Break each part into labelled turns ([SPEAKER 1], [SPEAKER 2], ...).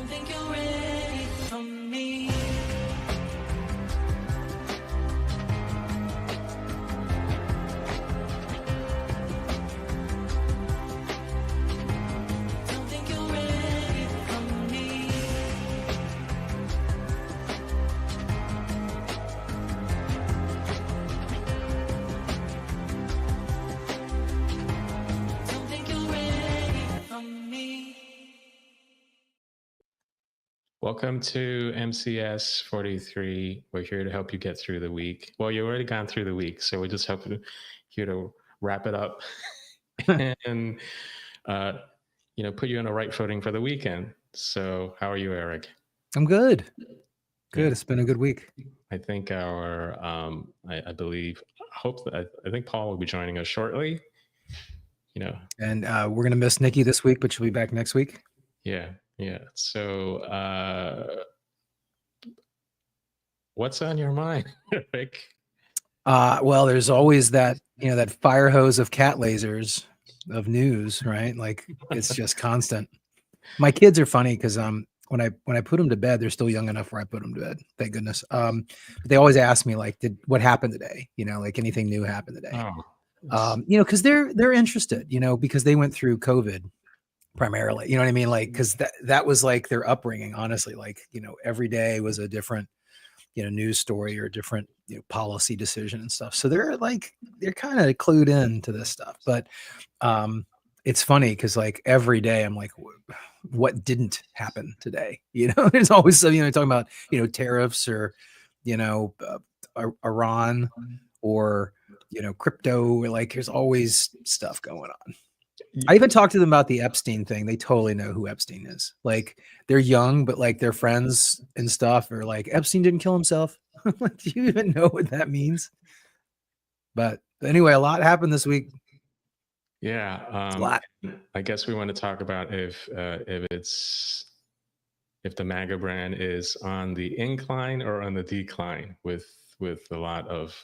[SPEAKER 1] think you're ready for me. Don't think you're ready for me. Don't think you're ready for me.
[SPEAKER 2] Welcome to MCS 43. We're here to help you get through the week. Well, you've already gone through the week, so we're just here to wrap it up and put you on a right footing for the weekend. So, how are you, Eric?
[SPEAKER 3] I'm good. Good.
[SPEAKER 2] Yeah.
[SPEAKER 3] It's been a good week.
[SPEAKER 2] I think our, I believe, I think Paul will be joining us shortly.
[SPEAKER 3] And we're gonna miss Nikki this week, but she'll be back next week.
[SPEAKER 2] Yeah. So, what's on your mind, Rick?
[SPEAKER 3] Well, there's always that that fire hose of cat lasers of news, right? Like it's just constant. My kids are funny because when I put them to bed, they're still young enough where I put them to bed. Thank goodness. But they always ask me like, what happened today? Like anything new happened today? Because they're interested. Because they went through COVID primarily. You know what I mean? Like because that was like their upbringing. Honestly, like every day was a different news story or a different policy decision and stuff. So they're kind of clued in to this stuff. But it's funny because like every day I'm like, what didn't happen today? There's always some, talking about tariffs or Iran or crypto. Like there's always stuff going on. I even talked to them about the Epstein thing. They totally know who Epstein is. Like they're young, but like their friends and stuff are like, Epstein didn't kill himself. Like, do you even know what that means? But anyway, a lot happened this week.
[SPEAKER 2] Yeah.
[SPEAKER 3] A lot.
[SPEAKER 2] I guess we want to talk about if the MAGA brand is on the incline or on the decline with a lot of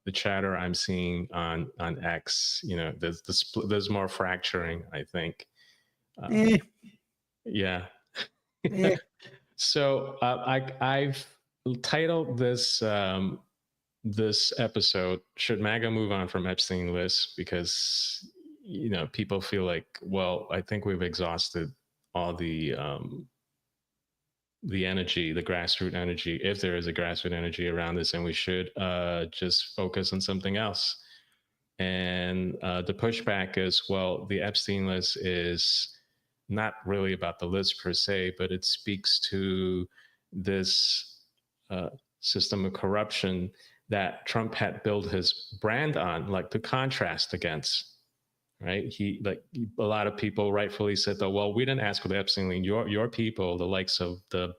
[SPEAKER 2] the chatter I'm seeing on X. There's more fracturing, I think. Yeah. So I've titled this this episode, "Should MAGA Move On from Epstein List?" Because people feel like, well, I think we've exhausted all the energy, the grassroots energy, if there is a grassroots energy around this, and we should just focus on something else. And the pushback is, well, the Epstein List is not really about the list per se, but it speaks to this system of corruption that Trump had built his brand on, like to contrast against. Right. A lot of people rightfully said that, well, we didn't ask for the Epstein List. Your people, the likes of the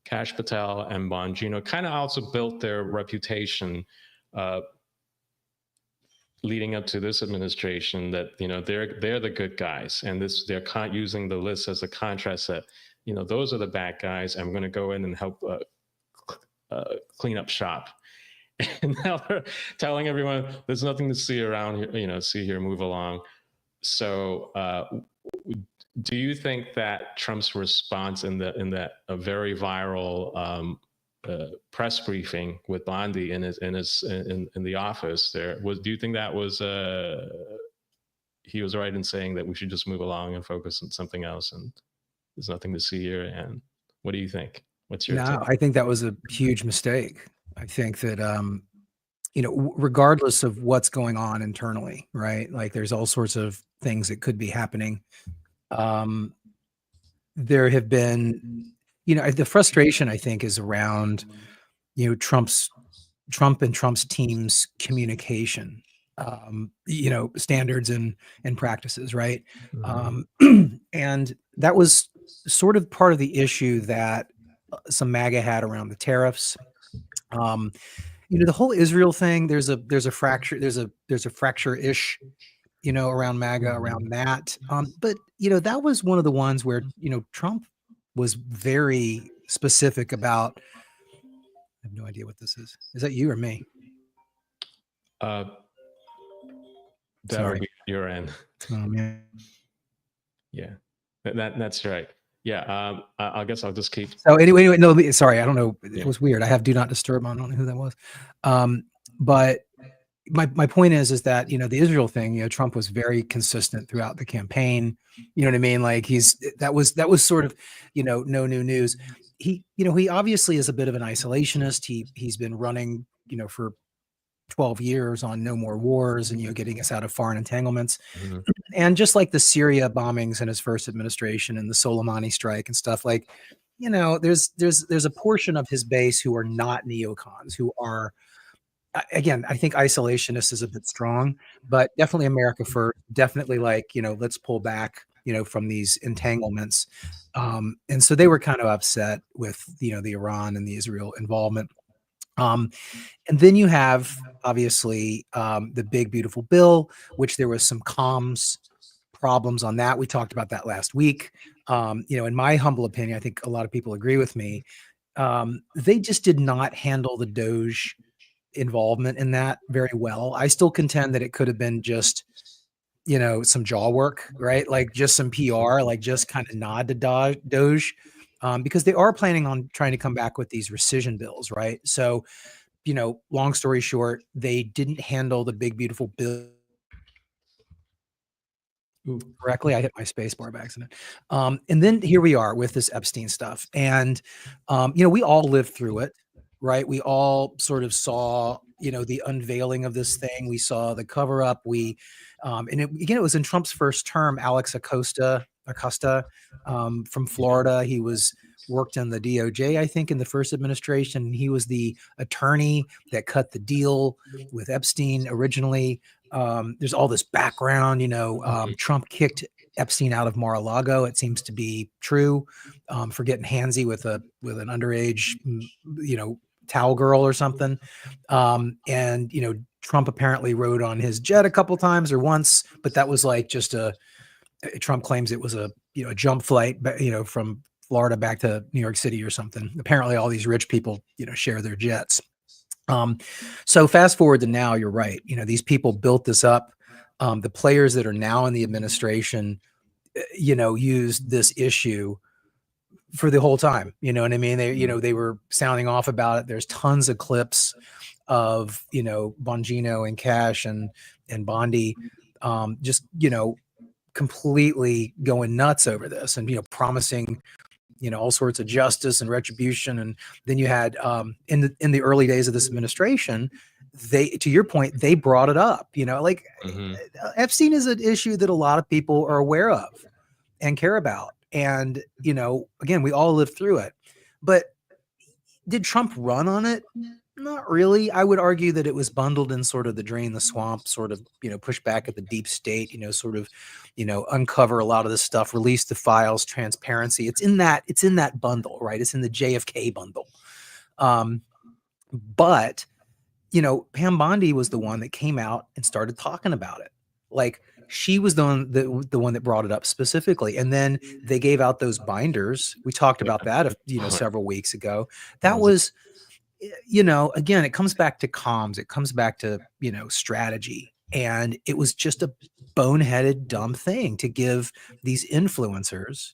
[SPEAKER 2] Kash Patel and Bongino, kind of also built their reputation leading up to this administration that, they're the good guys. And they're using the list as a contrast that, those are the bad guys. I'm going to go in and help clean up shop. And now they're telling everyone there's nothing to see around here, see here, move along. So do you think that Trump's response in that a very viral press briefing with Bondi in the office there do you think that was he was right in saying that we should just move along and focus on something else and there's nothing to see here? And what do you think? What's your take?
[SPEAKER 3] I think that was a huge mistake. I think that, regardless of what's going on internally, right? Like there's all sorts of things that could be happening. There have been, the frustration I think is around, Trump and Trump's team's communication, standards and practices, right? And that was sort of part of the issue that some MAGA had around the tariffs. The whole Israel thing, there's a fracture, there's a fracture-ish, around MAGA, around that. But that was one of the ones where, Trump was very specific about, I have no idea what this is. Is that you or me?
[SPEAKER 2] That
[SPEAKER 3] Sorry.
[SPEAKER 2] would be your end.
[SPEAKER 3] Oh man.
[SPEAKER 2] Yeah, that's right. Yeah, I guess I'll just keep.
[SPEAKER 3] So anyway, no, sorry, I don't know. It
[SPEAKER 2] Yeah.
[SPEAKER 3] was weird. I have do not disturb on. I don't know who that was. But my point is that, you know, the Israel thing, you know, Trump was very consistent throughout the campaign. You know what I mean? Like that was sort of, you know, no new news. He, you know, he obviously is a bit of an isolationist. He's been running, you know, for 12 years on no more wars and, you know, getting us out of foreign entanglements.
[SPEAKER 2] Mhm.
[SPEAKER 3] And just like the Syria bombings in his first administration and the Soleimani strike and stuff, like, you know, there's a portion of his base who are not neocons, who are, again, I think isolationist is a bit strong, but definitely America first, definitely like, you know, let's pull back, you know, from these entanglements. And so they were kind of upset with, you know, the Iran and the Israel involvement. And then you have obviously the big beautiful bill, which there was some comms problems on that. We talked about that last week. You know, in my humble opinion, I think a lot of people agree with me. They just did not handle the Doge involvement in that very well. I still contend that it could have been just, you know, some jaw work, right? Like just some PR, like just kind of nod to Doge, because they are planning on trying to come back with these rescission bills, right? So, you know, long story short, they didn't handle the big beautiful bill
[SPEAKER 2] Ooh.
[SPEAKER 3] correctly. I hit my space bar by accident. And then here we are with this Epstein stuff. And, you know, we all lived through it, right? We all sort of saw, you know, the unveiling of this thing. We saw the cover up. And again, it was in Trump's first term, Alex Acosta, from Florida. He worked in the DOJ, I think, in the first administration. He was the attorney that cut the deal with Epstein originally. There's all this background, you know, Trump kicked Epstein out of Mar-a-Lago. It seems to be true, for getting handsy with an underage, you know, towel girl or something. And, you know, Trump apparently rode on his jet a couple times or once, but that was like just Trump claims it was a, you know, a jump flight, you know, from Florida back to New York City or something. Apparently all these rich people, you know, share their jets. So fast forward to now, you're right. You know, these people built this up. The players that are now in the administration, you know, used this issue for the whole time. You know what I mean? You know, they were sounding off about it. There's tons of clips of, you know, Bongino and Cash and Bondi, just, you know, completely going nuts over this and, you know, promising, you know, all sorts of justice and retribution. And then you had, in the early days of this administration, to your point, they brought it up, you know, like Epstein is an issue that a lot of people are aware of and care about. And, you know, again, we all lived through it, but did Trump run on it? Not really. I would argue that it was bundled in sort of the drain the swamp, sort of, you know, push back at the deep state, you know, sort of, you know, uncover a lot of this stuff, release the files, transparency. It's in that bundle, right? It's in the JFK bundle. But, you know, Pam Bondi was the one that came out and started talking about it. Like she was the one that brought it up specifically. And then they gave out those binders. We talked about that, you know, several weeks ago. That was, you know, again, it comes back to comms. It comes back to, you know, strategy. And it was just a boneheaded, dumb thing to give these influencers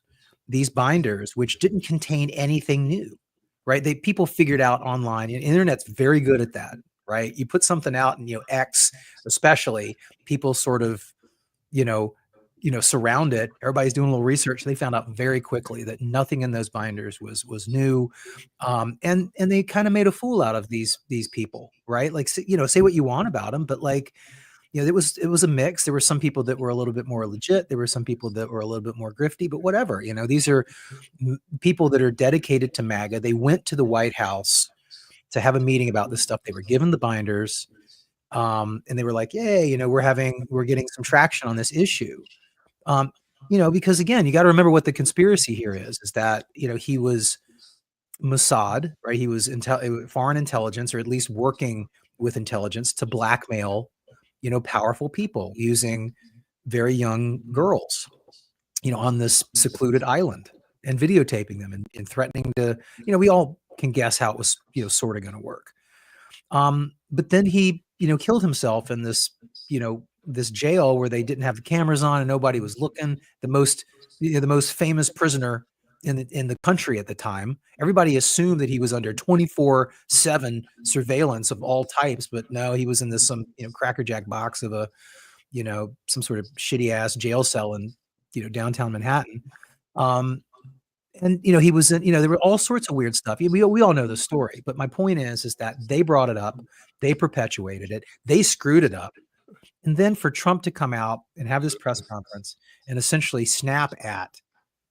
[SPEAKER 3] these binders, which didn't contain anything new, right? People figured out online, and internet's very good at that, right? You put something out and, you know, X, especially, people sort of, you know, surround it. Everybody's doing a little research. They found out very quickly that nothing in those binders was new. And they kind of made a fool out of these people, right? Like, you know, say what you want about them, but like, you know, it was a mix. There were some people that were a little bit more legit. There were some people that were a little bit more grifty, but whatever, you know, these are people that are dedicated to MAGA. They went to the White House to have a meeting about this stuff. They were given the binders. And they were like, "Yay, you know, we're getting some traction on this issue." You know, because again, you got to remember what the conspiracy here is that, you know, he was Mossad, right? He was foreign intelligence, or at least working with intelligence to blackmail, you know, powerful people using very young girls, you know, on this secluded island and videotaping them and threatening to, you know, we all can guess how it was, you know, sort of going to work. But then he, you know, killed himself in this, you know, this jail where they didn't have the cameras on and nobody was looking. The most famous prisoner in the country at the time. Everybody assumed that he was under 24/7 surveillance of all types, but no, he was in this some crackerjack box of a some sort of shitty ass jail cell in downtown Manhattan. And he was in, there were all sorts of weird stuff. We all know the story, but my point is that they brought it up, they perpetuated it, they screwed it up. And then for Trump to come out and have this press conference and essentially snap at,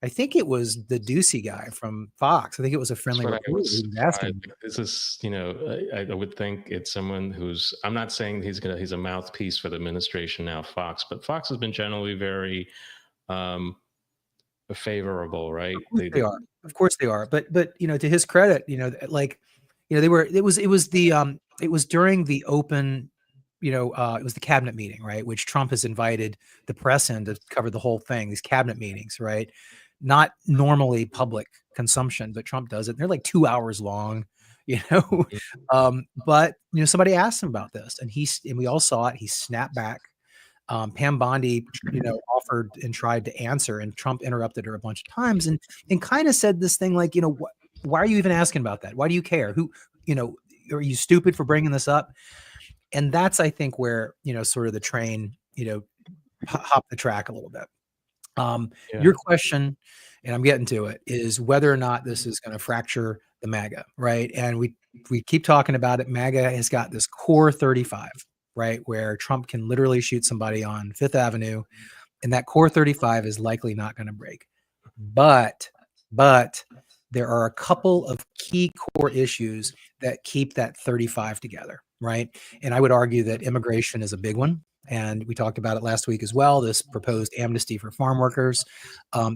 [SPEAKER 3] I think it was the Ducey guy from Fox. I think it was a friendly
[SPEAKER 2] That's what I
[SPEAKER 3] reporter who
[SPEAKER 2] was.
[SPEAKER 3] was asking.
[SPEAKER 2] This is, I would think it's someone who's. I'm not saying he's a mouthpiece for the administration now, Fox, but Fox has been generally very favorable, right?
[SPEAKER 3] They are, of course they are. But to his credit, they were. It was during the open. It was the cabinet meeting, right? Which Trump has invited the press in to cover the whole thing. These cabinet meetings, right? Not normally public consumption, but Trump does it. They're like 2 hours long, but somebody asked him about this, and we all saw it. He snapped back. Pam Bondi, offered and tried to answer, and Trump interrupted her a bunch of times, and kind of said this thing like, why are you even asking about that? Why do you care? Who, are you stupid for bringing this up? And that's, I think, where sort of the train, hopped the track a little bit. Your question, and I'm getting to it, is whether or not this is going to fracture the MAGA, right? And we keep talking about it. MAGA has got this core 35, right, where Trump can literally shoot somebody on Fifth Avenue, and that core 35 is likely not going to break. But there are a couple of key core issues that keep that 35 together, right? And I would argue that immigration is a big one. And we talked about it last week as well, this proposed amnesty for farm workers.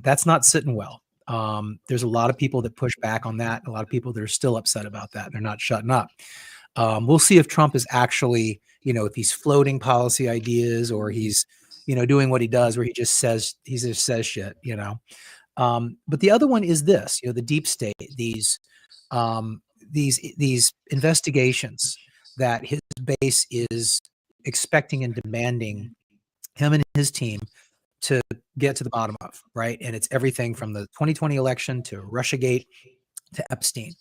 [SPEAKER 3] That's not sitting well. There's a lot of people that push back on that. A lot of people that are still upset about that. They're not shutting up. We'll see if Trump is actually, if he's floating policy ideas or he's, doing what he does where he just says shit, But the other one is this, the deep state, these investigations that his base is expecting and demanding him and his team to get to the bottom of, right? And it's everything from the 2020 election to Russiagate to Epstein.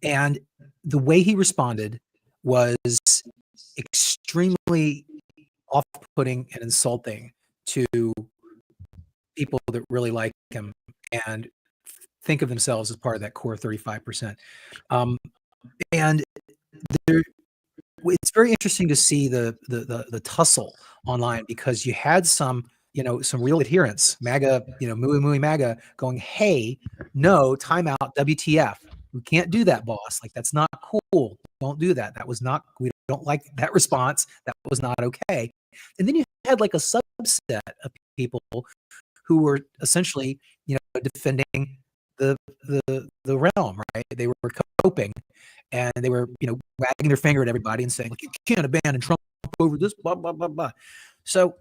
[SPEAKER 3] And the way he responded was extremely off-putting and insulting to people that really like him and think of themselves as part of that core 35%. And it's very interesting to see the tussle online, because you had some real adherents, MAGA, muy MAGA, going, hey, no, time out, WTF. We can't do that, boss. Like, that's not cool. Don't do that. We don't like that response. That was not okay. And then you had like a subset of people who were essentially, defending the realm, right? They were coping, and they were, wagging their finger at everybody and saying, like, you can't abandon Trump over this, blah, blah, blah, blah. So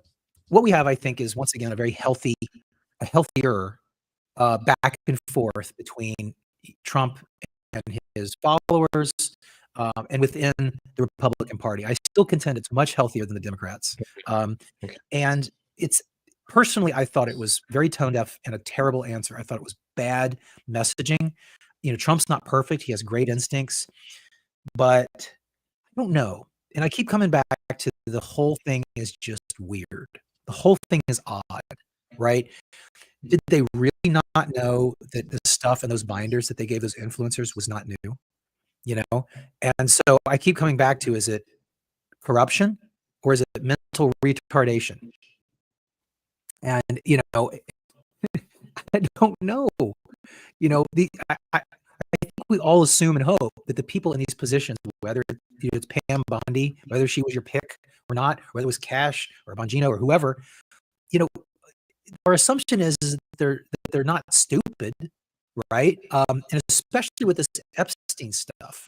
[SPEAKER 3] what we have, I think, is once again a healthier back and forth between Trump and his followers, and within the Republican Party. I still contend it's much healthier than the Democrats. And it's personally, I thought it was very tone deaf and a terrible answer. I thought it was bad messaging. Trump's not perfect. He has great instincts, but I don't know. And I keep coming back to the whole thing is just weird. The whole thing is odd, right? Did they really not know that the stuff in those binders that they gave those influencers was not new? And so I keep coming back to, is it corruption or is it mental retardation? And, I don't know. I think we all assume and hope that the people in these positions, whether it's Pam Bondi, whether she was your pick or not, whether it was Cash or Bongino or whoever, our assumption is that they're not stupid, right? And especially with this Epstein stuff,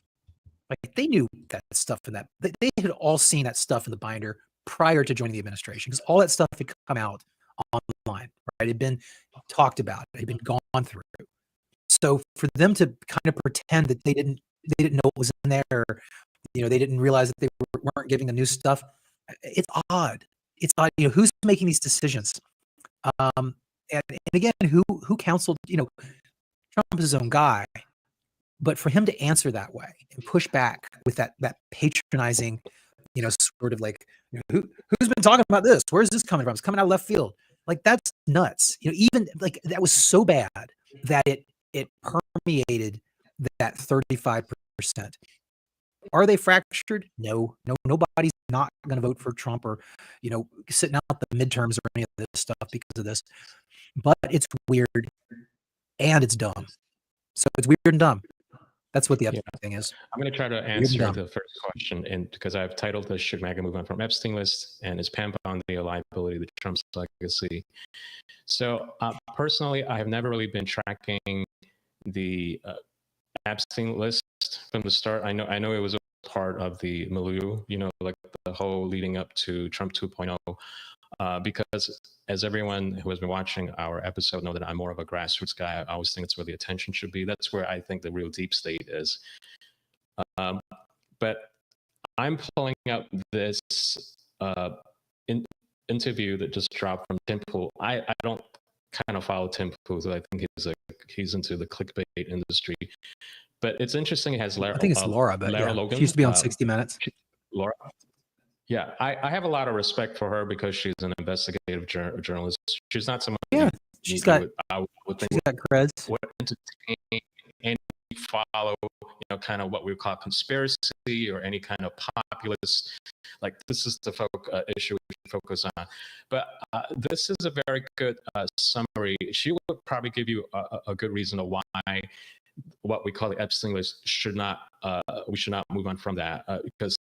[SPEAKER 3] like they knew that stuff in that they had all seen that stuff in the binder prior to joining the administration, because all that stuff had come out online, right? It had been talked about, it had been gone through. So for them to kind of pretend that they didn't know what was in there, they didn't realize that they weren't giving the new stuff. It's odd. It's odd. Who's making these decisions? and again, who counseled, Trump is his own guy, but for him to answer that way and push back with that patronizing, sort of like, who's been talking about this? Where's this coming from? It's coming out of left field. Like, that's nuts. Even like that was so bad that it permeated that 35%. Are they fractured? No, nobody's not going to vote for Trump or, sitting out the midterms or any of this stuff because of this. But it's weird and it's dumb. So it's weird and dumb. That's what the Epstein thing is.
[SPEAKER 2] I'm going to try to answer the first question, and because I've titled this "Should MAGA Move On from Epstein List?" and "Is Pam Bondi a liability to Trump's legacy?" So personally, I have never really been tracking the Epstein List from the start. I know it was a part of the milieu, like the whole leading up to Trump 2.0. Because as everyone who has been watching our episode know that I'm more of a grassroots guy. I always think it's where the attention should be. That's where I think the real deep state is. But I'm pulling up this interview that just dropped from Tim Pool. I don't kind of follow Tim Pool, so I think he's into the clickbait industry. But it's interesting. It has Lara.
[SPEAKER 3] I think it's Laura, but
[SPEAKER 2] Lara Logan.
[SPEAKER 3] She used to be on 60 Minutes.
[SPEAKER 2] Laura. Yeah, I have a lot of respect for her because she's an investigative journalist. She's not someone.
[SPEAKER 3] Yeah, she's got.
[SPEAKER 2] I would think
[SPEAKER 3] she's got creds.
[SPEAKER 2] Would entertain and follow, kind of what we would call conspiracy or any kind of populist. Like, this is the issue we should focus on. But this is a very good summary. She would probably give you a good reason of why what we call the Epstein List should not. We should not move on from that because.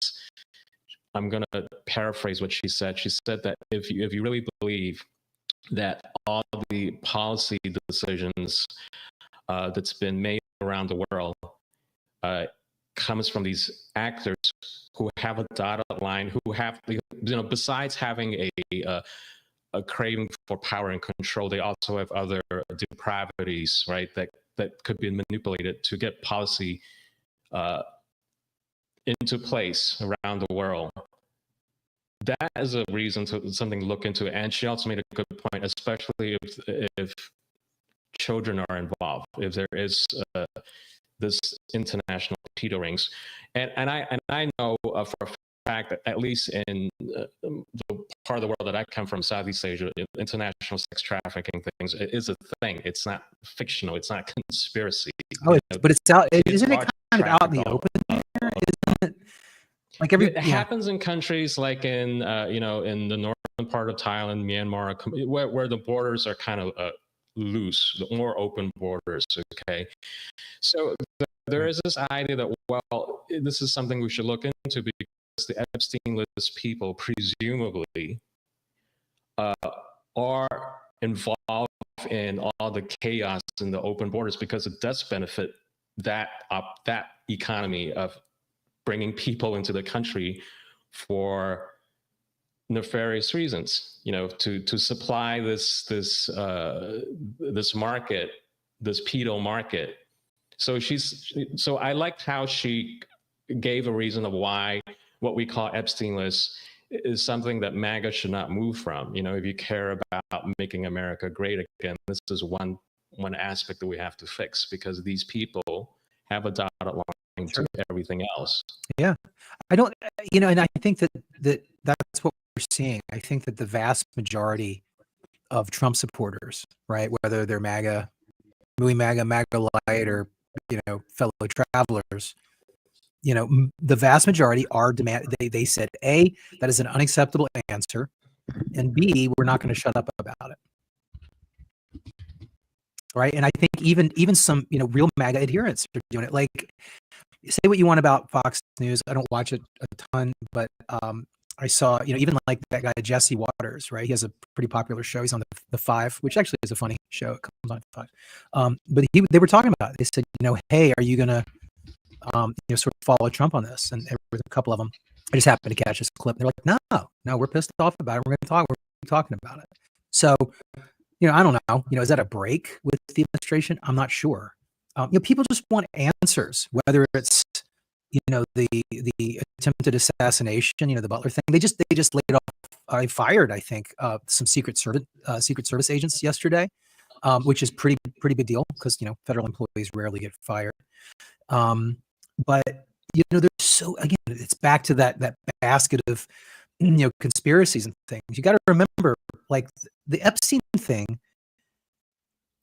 [SPEAKER 2] I'm going to paraphrase what she said. She said that if you really believe that all the policy decisions that's been made around the world comes from these actors who have a dotted line, who have, besides having a craving for power and control, they also have other depravities, right, that could be manipulated to get policy into place around the world. That is a reason to something to look into. And she also made a good point, especially if children are involved, if there is this international pedo rings. And I know for a fact that at least in the part of the world that I come from, Southeast Asia, international sex trafficking things is a thing. It's not fictional. It's not conspiracy.
[SPEAKER 3] Oh, but it's out. Isn't it kind of out in the open here? Isn't it? Like it
[SPEAKER 2] happens in countries like in in the northern part of Thailand, Myanmar, where the borders are kind of loose, the more open borders. Okay, so there is this idea that, well, this is something we should look into because the Epstein List people presumably are involved in all the chaos in the open borders because it does benefit that economy of bringing people into the country for nefarious reasons, to supply this market, this pedo market. So I liked how she gave a reason of why what we call Epstein List is something that MAGA should not move from. If you care about making America great again, this is one aspect that we have to fix because these people have a dotted line to everything else.
[SPEAKER 3] Yeah, I don't, and I think that's what we're seeing. I think that the vast majority of Trump supporters, right, whether they're MAGA light, or fellow travelers, the vast majority are they said, A, that is an unacceptable answer, and B, we're not going to shut up about it. Right. And I think even some, real MAGA adherents are doing it. Like, say what you want about Fox News. I don't watch it a ton, but I saw, even like that guy, Jesse Waters, right? He has a pretty popular show. He's on the Five, which actually is a funny show. It comes on Five. But they were talking about it. They said, hey, are you going to, sort of follow Trump on this? And there was a couple of them. I just happened to catch this clip. They're like, no, we're pissed off about it. We're going to be talking about it. So, I don't know, is that a break with the administration? I'm not sure. People just want answers, whether it's, the attempted assassination, the Butler thing. They just laid off fired, I think, some Secret Service agents yesterday, which is pretty big deal because federal employees rarely get fired. But there's again, it's back to that basket of conspiracies and things. You got to remember, like the Epstein thing.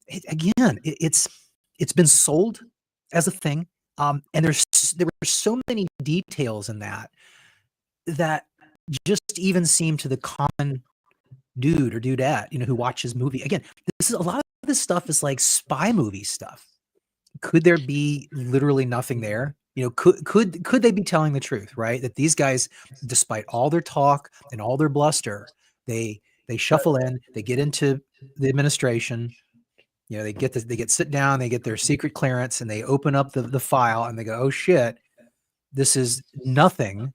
[SPEAKER 3] It's been sold as a thing, and there were so many details in that just even seem to the common dude or dudette, who watches movie. Again, a lot of this stuff is like spy movie stuff. Could there be literally nothing there? Could they be telling the truth, right? That these guys, despite all their talk and all their bluster, they shuffle in, they get into the administration, they get sit down, they get their secret clearance, and they open up the file and they go, oh shit, this is nothing.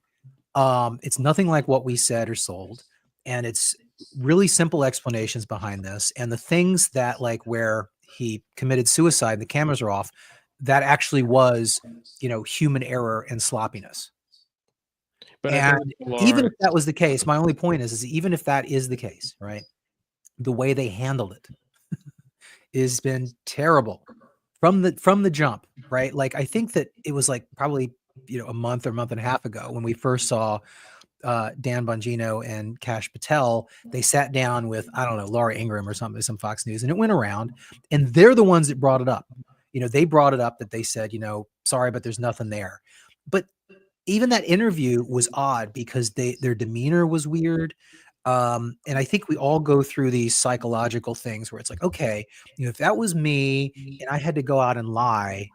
[SPEAKER 3] It's nothing like what we said or sold. And it's really simple explanations behind this. And the things that, like where he committed suicide, the cameras are off, that actually was, human error and sloppiness. But and even if that was the case, my only point is even if that is the case, right, the way they handled it has been terrible from the jump, right? Like, I think that it was like probably, a month or month and a half ago when we first saw Dan Bongino and Kash Patel. They sat down with, I don't know, Laura Ingraham or something, some Fox News, and it went around, and they're the ones that brought it up. They brought it up that they said, sorry, but there's nothing there. But even that interview was odd because their demeanor was weird. And I think we all go through these psychological things where it's like, okay, if that was me and I had to go out and lie,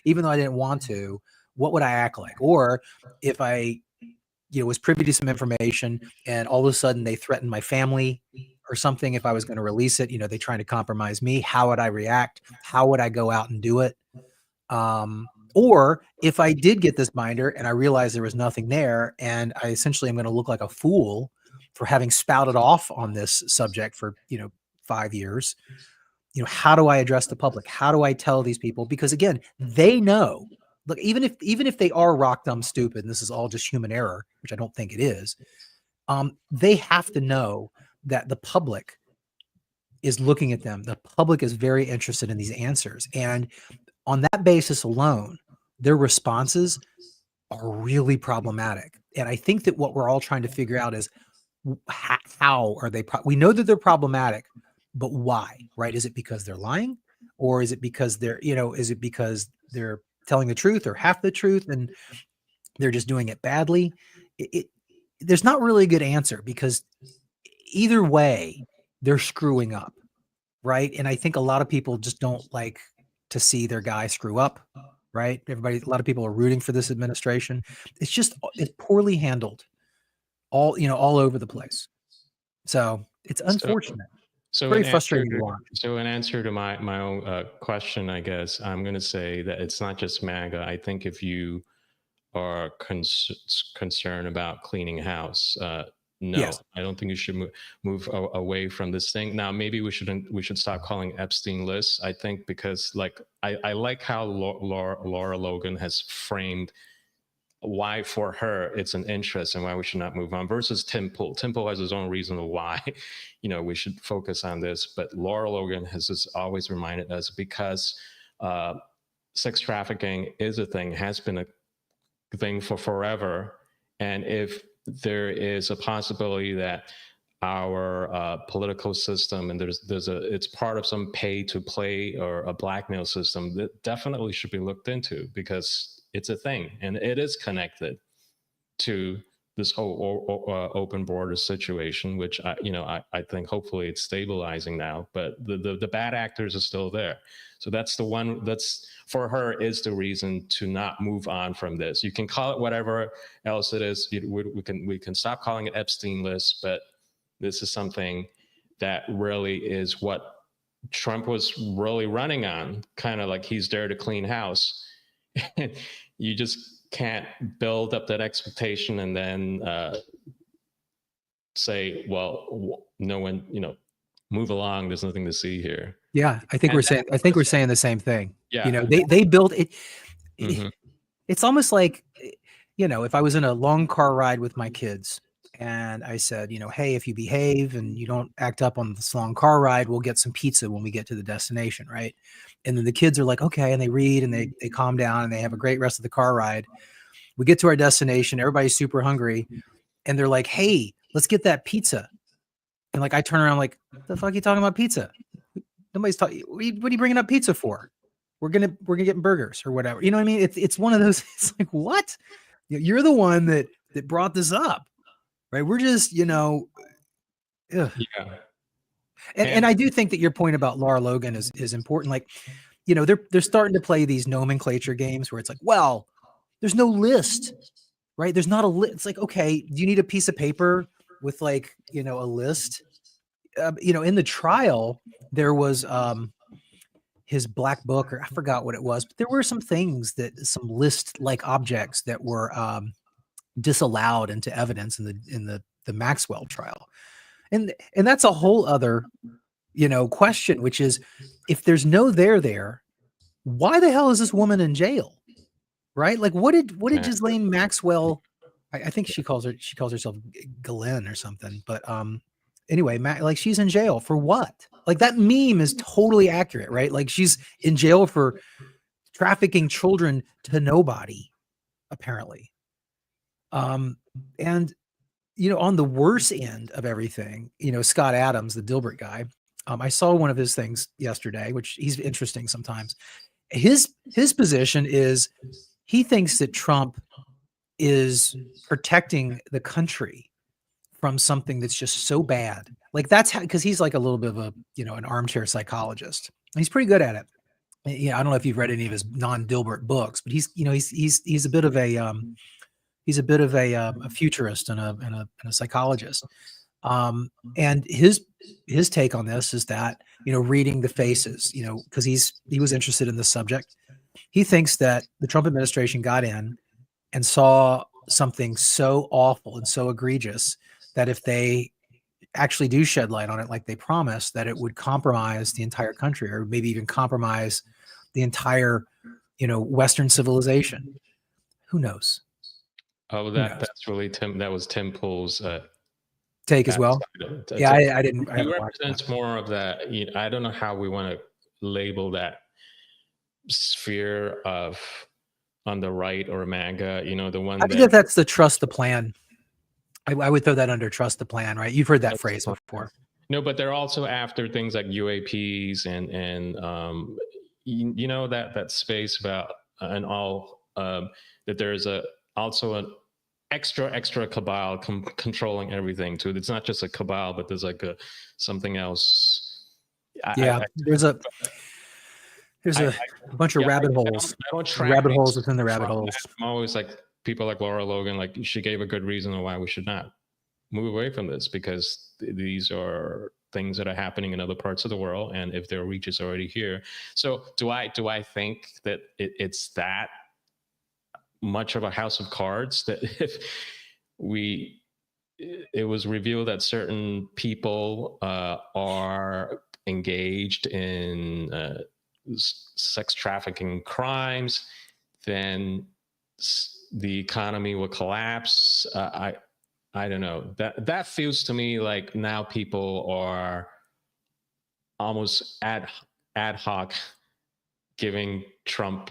[SPEAKER 3] even though I didn't want to, what would I act like? Or if I, was privy to some information and all of a sudden they threatened my family or something, if I was going to release it, they trying to compromise me, how would I react? How would I go out and do it? Or if I did get this binder and I realized there was nothing there, and I essentially am going to look like a fool for having spouted off on this subject for, 5 years, how do I address the public? How do I tell these people? Because again, they know, look, even if they are rock dumb stupid and this is all just human error, which I don't think it is, they have to know that the public is looking at them. The public is very interested in these answers. And on that basis alone, their responses are really problematic. And I think that what we're all trying to figure out is how are they, we know that they're problematic, but why, right? Is it because they're lying, or is it because they're, is it because they're telling the truth or half the truth and they're just doing it badly? There's not really a good answer because either way they're screwing up, right? And I think a lot of people just don't like to see their guy screw up, right? A lot of people are rooting for this administration. It's poorly handled, all over the place. So it's unfortunate.
[SPEAKER 2] So
[SPEAKER 3] very frustrating to watch.
[SPEAKER 2] So in answer to my own question, I guess I'm going to say that it's not just MAGA. I think if you are concerned about cleaning house, no, yes. I don't think you should move away from this thing. Now, maybe we should stop calling Epstein List. I think because I like how Laura Logan has framed why for her it's an interest and why we should not move on versus Tim Pool. Tim Pool has his own reason of why, we should focus on this. But Laura Logan has just always reminded us because sex trafficking is a thing, has been a thing for forever. And if there is a possibility that our political system and it's part of some pay to play or a blackmail system, that definitely should be looked into because it's a thing and it is connected to this whole open border situation, which I think hopefully it's stabilizing now, but the bad actors are still there. So that's the one that's for her is the reason to not move on from this. You can call it whatever else it is. We can stop calling it Epstein List, but this is something that really is what Trump was really running on, kind of like he's there to clean house. You just can't build up that expectation and then say, well, no one, move along. There's nothing to see here.
[SPEAKER 3] Yeah, I think we're saying the same thing.
[SPEAKER 2] Yeah,
[SPEAKER 3] they build it.
[SPEAKER 2] Mm-hmm.
[SPEAKER 3] It's almost like, if I was in a long car ride with my kids And I said, hey, if you behave and you don't act up on this long car ride, we'll get some pizza when we get to the destination, right? And then the kids are like, okay, and they read and they calm down and they have a great rest of the car ride. We get to our destination, everybody's super hungry, and they're like, hey, let's get that pizza. And like I turn around like, the fuck are you talking about pizza? Nobody's talking. What are you bringing up pizza for? We're gonna get burgers or whatever. You know what I mean? It's one of those. It's like, what? You're the one that brought this up, right? We're just ugh.
[SPEAKER 2] Yeah.
[SPEAKER 3] And I do think that your point about Laura Logan is important. Like, they're starting to play these nomenclature games where it's like, well, there's no list, right? There's not a list. It's like, okay, do you need a piece of paper with like, a list? In the trial, there was his black book, or I forgot what it was, but there were some things some list-like objects that were disallowed into evidence in the Maxwell trial. And that's a whole other, question, which is, if there's no there, why the hell is this woman in jail? Right? Like, what did Ghislaine Maxwell? I think she calls herself Glenn or something. But anyway, like, she's in jail for what? Like, that meme is totally accurate, right? Like, she's in jail for trafficking children to nobody, apparently. And on the worse end of everything, Scott Adams, the Dilbert guy, I saw one of his things yesterday, which he's interesting sometimes. His position is, he thinks that Trump is protecting the country from something that's just so bad. Like, that's how, because he's like a little bit of a, an armchair psychologist. He's pretty good at it. I don't know if you've read any of his non-Dilbert books, but he's a bit of a futurist and a psychologist. And his take on this is that, reading the faces, because he was interested in this subject. He thinks that the Trump administration got in and saw something so awful and so egregious that if they actually do shed light on it, like they promised, that it would compromise the entire country, or maybe even compromise the entire, Western civilization. Who knows?
[SPEAKER 2] Oh, that's really Tim. That was Tim Pool's
[SPEAKER 3] take as well. Yeah, I didn't.
[SPEAKER 2] He represents more of that. I don't know how we want to label that sphere of on the right or MAGA. The one.
[SPEAKER 3] I think that's the trust the plan. I would throw that under trust the plan, right? You've heard that phrase before.
[SPEAKER 2] No, but they're also after things like UAPs and that space about and all that there's also an extra cabal controlling everything too. It's not just a cabal, but there's like something else.
[SPEAKER 3] There's a bunch of rabbit holes. Rabbit holes within the rabbit holes.
[SPEAKER 2] I'm always like, people like Laura Logan, like, she gave a good reason why we should not move away from this, because these are things that are happening in other parts of the world, and if their reach is already here. So do I think that it's that much of a house of cards that if it was revealed that certain people are engaged in sex trafficking crimes, then the economy will collapse? I don't know. That feels to me like now people are almost ad hoc giving Trump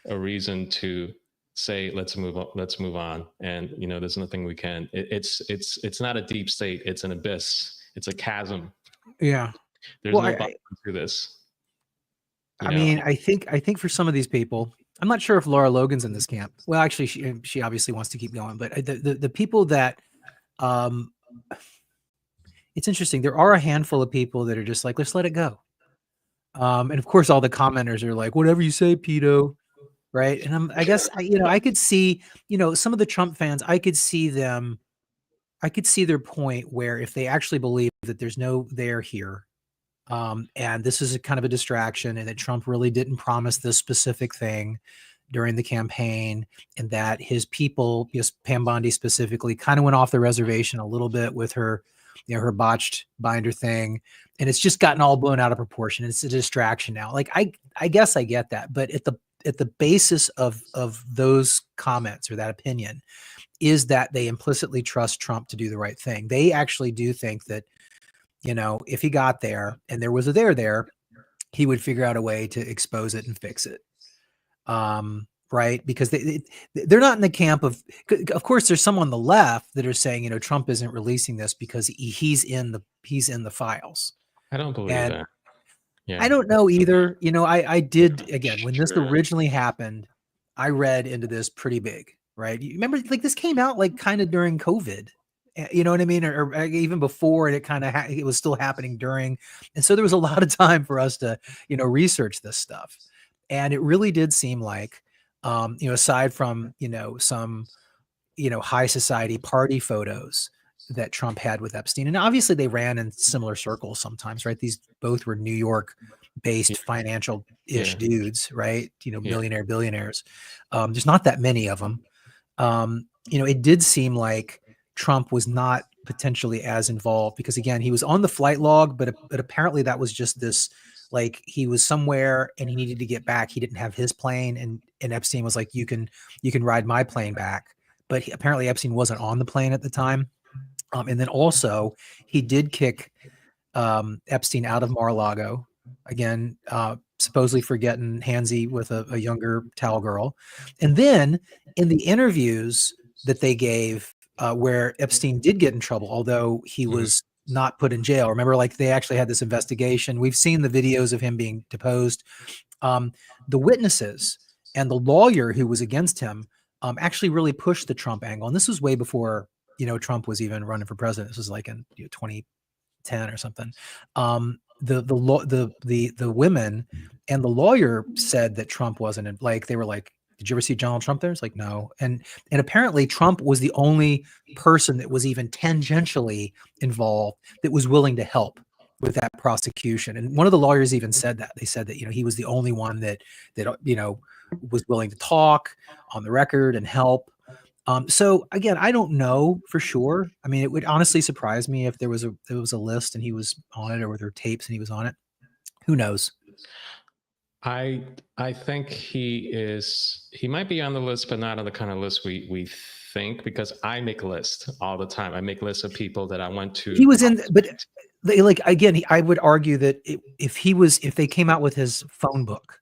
[SPEAKER 2] a reason to say, let's move on. And there's nothing we can. It's not a deep state. It's an abyss. It's a chasm.
[SPEAKER 3] Yeah.
[SPEAKER 2] There's no bottom to this.
[SPEAKER 3] I mean, I think for some of these people, I'm not sure if Laura Logan's in this camp. Well, actually, she obviously wants to keep going, but the people that, it's interesting. There are a handful of people that are just like, let's let it go. And of course, all the commenters are like, whatever you say, pedo, right? And I guess I could see, some of the Trump fans, I could see their point where if they actually believe that there's no there here, and this is a kind of a distraction, and that Trump really didn't promise this specific thing during the campaign, and that his people, Pam Bondi specifically, kind of went off the reservation a little bit with her, her botched binder thing, and it's just gotten all blown out of proportion. It's a distraction now. Like, I guess I get that, but at the basis of those comments or that opinion is that they implicitly trust Trump to do the right thing. They actually do think that, if he got there and there was a there, he would figure out a way to expose it and fix it. Right? Because they're not in the camp of course, there's some on the left that are saying, Trump isn't releasing this because he's in the files.
[SPEAKER 2] I don't believe
[SPEAKER 3] And
[SPEAKER 2] that. Yeah.
[SPEAKER 3] I don't know either. I did, again, when this
[SPEAKER 2] Sure.
[SPEAKER 3] originally happened, I read into this pretty big, right? You remember, like, this came out like kind of during COVID, you know what I mean? Or even before, and it was still happening during. And so there was a lot of time for us to, research this stuff. And it really did seem like, aside from, some, high society party photos that Trump had with Epstein. And obviously they ran in similar circles sometimes, right? These both were New York based financial-ish dudes, right? Millionaire, billionaires. There's not that many of them. It did seem like Trump was not potentially as involved because, again, he was on the flight log, but apparently that was just this, like, he was somewhere and he needed to get back. He didn't have his plane, and Epstein was like, you can ride my plane back. But apparently Epstein wasn't on the plane at the time. And then also he did kick Epstein out of Mar-a-Lago, again, supposedly for getting handsy with a younger towel girl. And then in the interviews that they gave where Epstein did get in trouble, although he was not put in jail. Remember, like, they actually had this investigation. We've seen the videos of him being deposed. The witnesses and the lawyer who was against him actually really pushed the Trump angle. And this was way before Trump was even running for president. This was like in 2010 or something. The women and the lawyer said that Trump wasn't in, like, they were like, did you ever see Donald Trump there? It's like, no. And apparently Trump was the only person that was even tangentially involved that was willing to help with that prosecution. And one of the lawyers even said that. They said that, he was the only one that was willing to talk on the record and help. So again, I don't know for sure. I mean, it would honestly surprise me if there was a list and he was on it, or there were tapes and he was on it. Who knows?
[SPEAKER 2] I think he might be on the list, but not on the kind of list we think, because I make lists all the time. I make lists of people that I want to.
[SPEAKER 3] He was in, but I would argue that if they came out with his phone book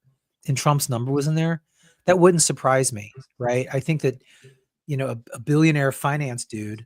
[SPEAKER 3] and Trump's number was in there, that wouldn't surprise me, right? I think that, a billionaire finance dude,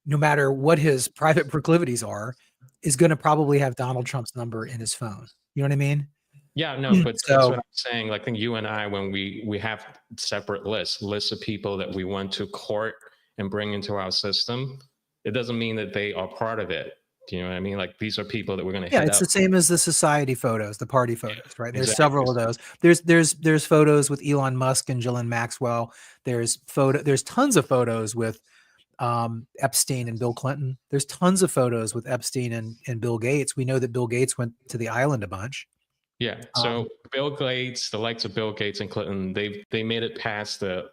[SPEAKER 3] no matter what his private proclivities are, is going to probably have Donald Trump's number in his phone. You know what I mean?
[SPEAKER 2] Yeah, no, but that's what I'm saying. Like, I think you and I, when we have separate lists of people that we want to court and bring into our system, it doesn't mean that they are part of it. Do you know what I mean? Like, these are people that we're going to hit
[SPEAKER 3] it's the same as the society photos, the party photos, right? There's
[SPEAKER 2] exactly.
[SPEAKER 3] several of those. There's photos with Elon Musk and Ghislaine Maxwell. There's tons of photos with Epstein and Bill Clinton. There's tons of photos with Epstein and Bill Gates. We know that Bill Gates went to the island a bunch.
[SPEAKER 2] Yeah. So Bill Gates, the likes of Bill Gates and Clinton, they made it past the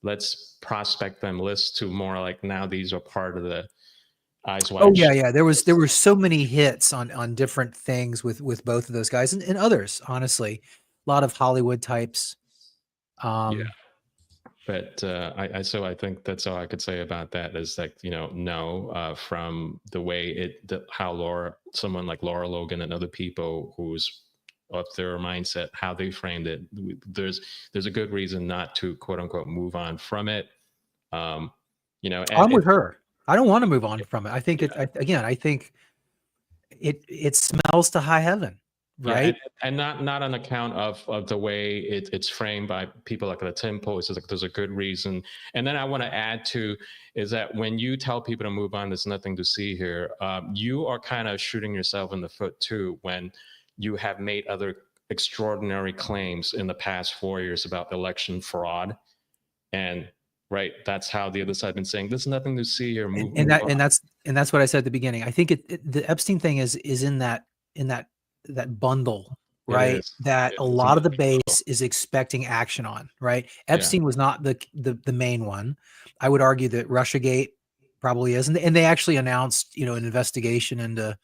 [SPEAKER 2] let's prospect them list to more like, now these are part of the Eyes Wide.
[SPEAKER 3] Oh yeah. There were so many hits on different things with both of those guys and others. Honestly, a lot of Hollywood types.
[SPEAKER 2] Yeah. But I think that's all I could say about that is like, no, from the way how someone like Laura Logan and other people who's of their mindset, how they framed it, there's a good reason not to, quote unquote, move on from it. I'm
[SPEAKER 3] with her. I don't want to move on from it. I think I think it smells to high heaven. Right.
[SPEAKER 2] Yeah, and not on account of the way it's framed by people like the Tim Pool. It's like, there's a good reason. And then I want to add to is that when you tell people to move on, there's nothing to see here. You are kind of shooting yourself in the foot too, when you have made other extraordinary claims in the past 4 years about election fraud. And right, that's how the other side has been saying there's nothing to see here.
[SPEAKER 3] And that's what I said at the beginning. I think the Epstein thing is in that bundle, right? That a lot of the base is expecting action on, right? Epstein was not the main one. I would argue that Russiagate probably is, and they actually announced, an investigation into,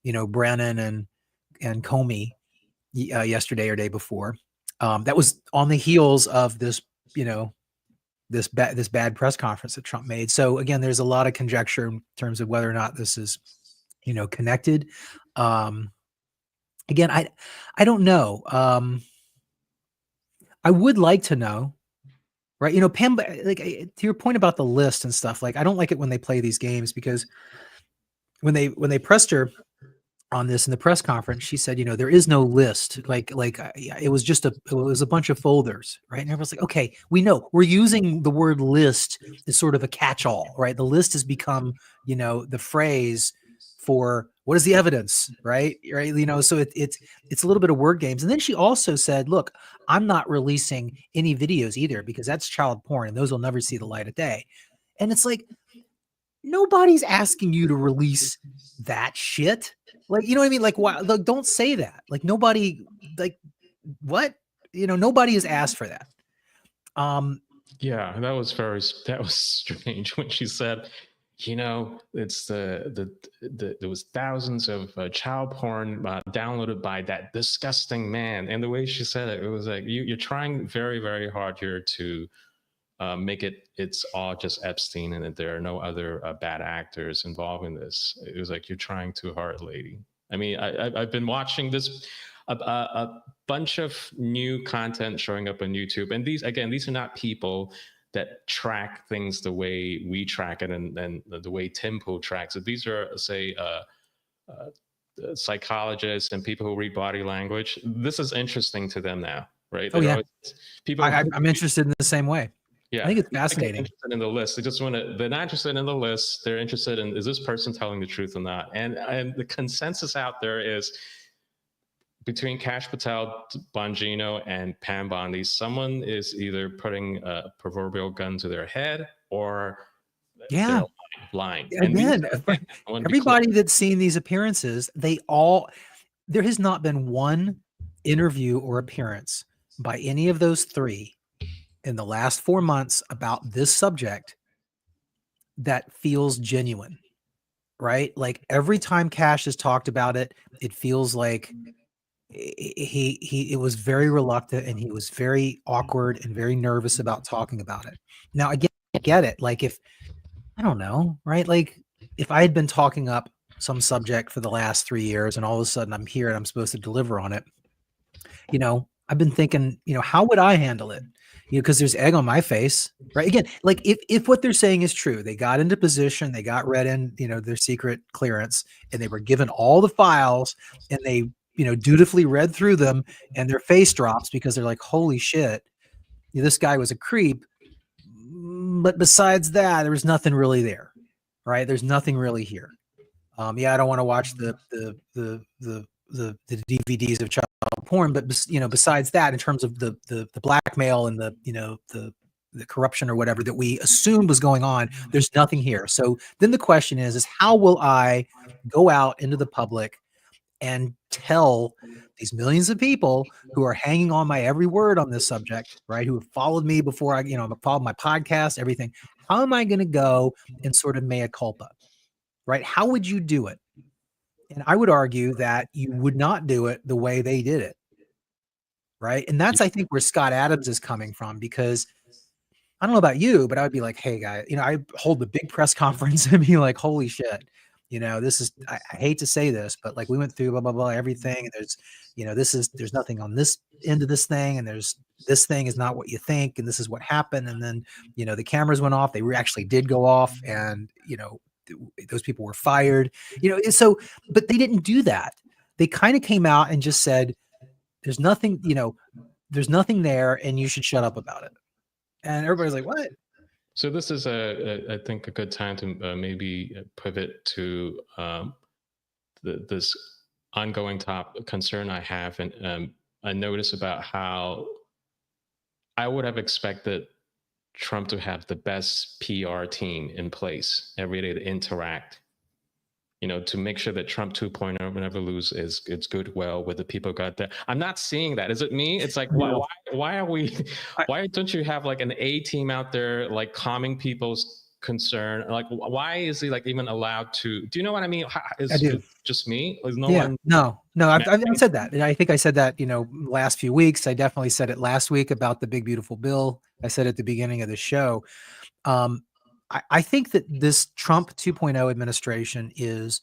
[SPEAKER 3] Brennan and Comey yesterday or day before. That was on the heels of this, this bad press conference that Trump made. So again, there's a lot of conjecture in terms of whether or not this is, connected. Again, I don't know. I would like to know, right? Pam, like to your point about the list and stuff, like I don't like it when they play these games, because when they pressed her on this in the press conference, she said, there is no list. It was a bunch of folders, right? And everyone's like, okay, we know we're using the word list as sort of a catch-all, right? The list has become, the phrase for what is the evidence, right? Right. So it's a little bit of word games. And then she also said, look, I'm not releasing any videos either, because that's child porn and those will never see the light of day. And it's like, nobody's asking you to release that shit. Like, you know what I mean? Like, why? Like, don't say that. Like, nobody, like, what? Nobody has asked for that.
[SPEAKER 2] Yeah, that was strange when she said, it's there was thousands of child porn downloaded by that disgusting man, and the way she said it was like you're trying very, very hard here to make it's all just Epstein and that there are no other bad actors involved in this. It was like, you're trying too hard, lady. I mean, I've been watching this a bunch of new content showing up on YouTube, and these are not people that track things the way we track it and the way Tim Pool tracks it. These are, say, psychologists and people who read body language. This is interesting to them now, right?
[SPEAKER 3] Oh, yeah.
[SPEAKER 2] People.
[SPEAKER 3] I'm interested in the same way.
[SPEAKER 2] Yeah,
[SPEAKER 3] I think it's fascinating.
[SPEAKER 2] Interested in the list. They're not interested in the list. They're interested in, is this person telling the truth or not? And the consensus out there is between Kash Patel, Bongino, and Pam Bondi, someone is either putting a proverbial gun to their head or they're lying.
[SPEAKER 3] Again, everybody that's seen these appearances, there has not been one interview or appearance by any of those three in the last 4 months about this subject that feels genuine, right? Like every time Kash has talked about it, it feels like it was very reluctant and he was very awkward and very nervous about talking about it. Now, again, I get it. Like I don't know, right? Like if I had been talking up some subject for the last 3 years and all of a sudden I'm here and I'm supposed to deliver on it, I've been thinking, how would I handle it? Because there's egg on my face, right? Again, like if what they're saying is true, they got into position, they got read in, their secret clearance, and they were given all the files, and they, dutifully read through them, and their face drops because they're like, holy shit, this guy was a creep. But besides that, there was nothing really there, right? There's nothing really here. I don't want to watch the DVDs of child porn, but besides that, in terms of the blackmail and the corruption or whatever that we assumed was going on, there's nothing here. So then the question is how will I go out into the public and tell these millions of people who are hanging on my every word on this subject, right? Who have followed me before I, followed my podcast, everything. How am I going to go and sort of mea culpa, right? How would you do it? And I would argue that you would not do it the way they did it. Right. And that's, I think, where Scott Adams is coming from, because I don't know about you, but I would be like, hey, guy, I hold the big press conference and be like, holy shit, this is, I hate to say this, but like we went through blah, blah, blah, everything. And there's, there's nothing on this end of this thing. And this thing is not what you think. And this is what happened. And then, the cameras went off. They actually did go off. And, those people were fired, so, but they didn't do that. They kind of came out and just said, there's nothing, there's nothing there and you should shut up about it. And everybody's like, what?
[SPEAKER 2] So this is I think a good time to maybe pivot to this ongoing concern I have. And I notice about how I would have expected Trump to have the best PR team in place every day to interact, to make sure that Trump 2.0 will never lose its goodwill with the people got there. I'm not seeing that. Is it me? It's like, why don't you have like an A team out there, like calming people's concern? Like, why is he like even allowed to, do you know what I mean?
[SPEAKER 3] I do.
[SPEAKER 2] Just me? Is
[SPEAKER 3] no, No, I've said that. And I think I said that, last few weeks. I definitely said it last week about the big, beautiful bill. I said at the beginning of the show. Um, I think that this Trump 2.0 administration is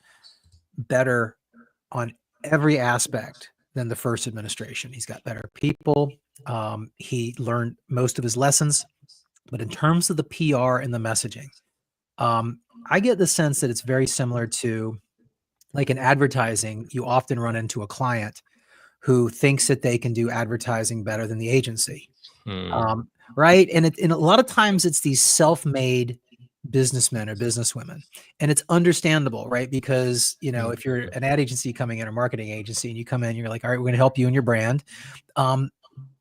[SPEAKER 3] better on every aspect than the first administration. He's got better people. He learned most of his lessons, but in terms of the PR and the messaging, I get the sense that it's very similar to, like, in advertising. You often run into a client who thinks that they can do advertising better than the agency. Right. And a lot of times it's these self-made businessmen or businesswomen, and it's understandable, right? Because, if you're an ad agency coming in, or marketing agency, and you come in, you're like, all right, we're going to help you in your brand. And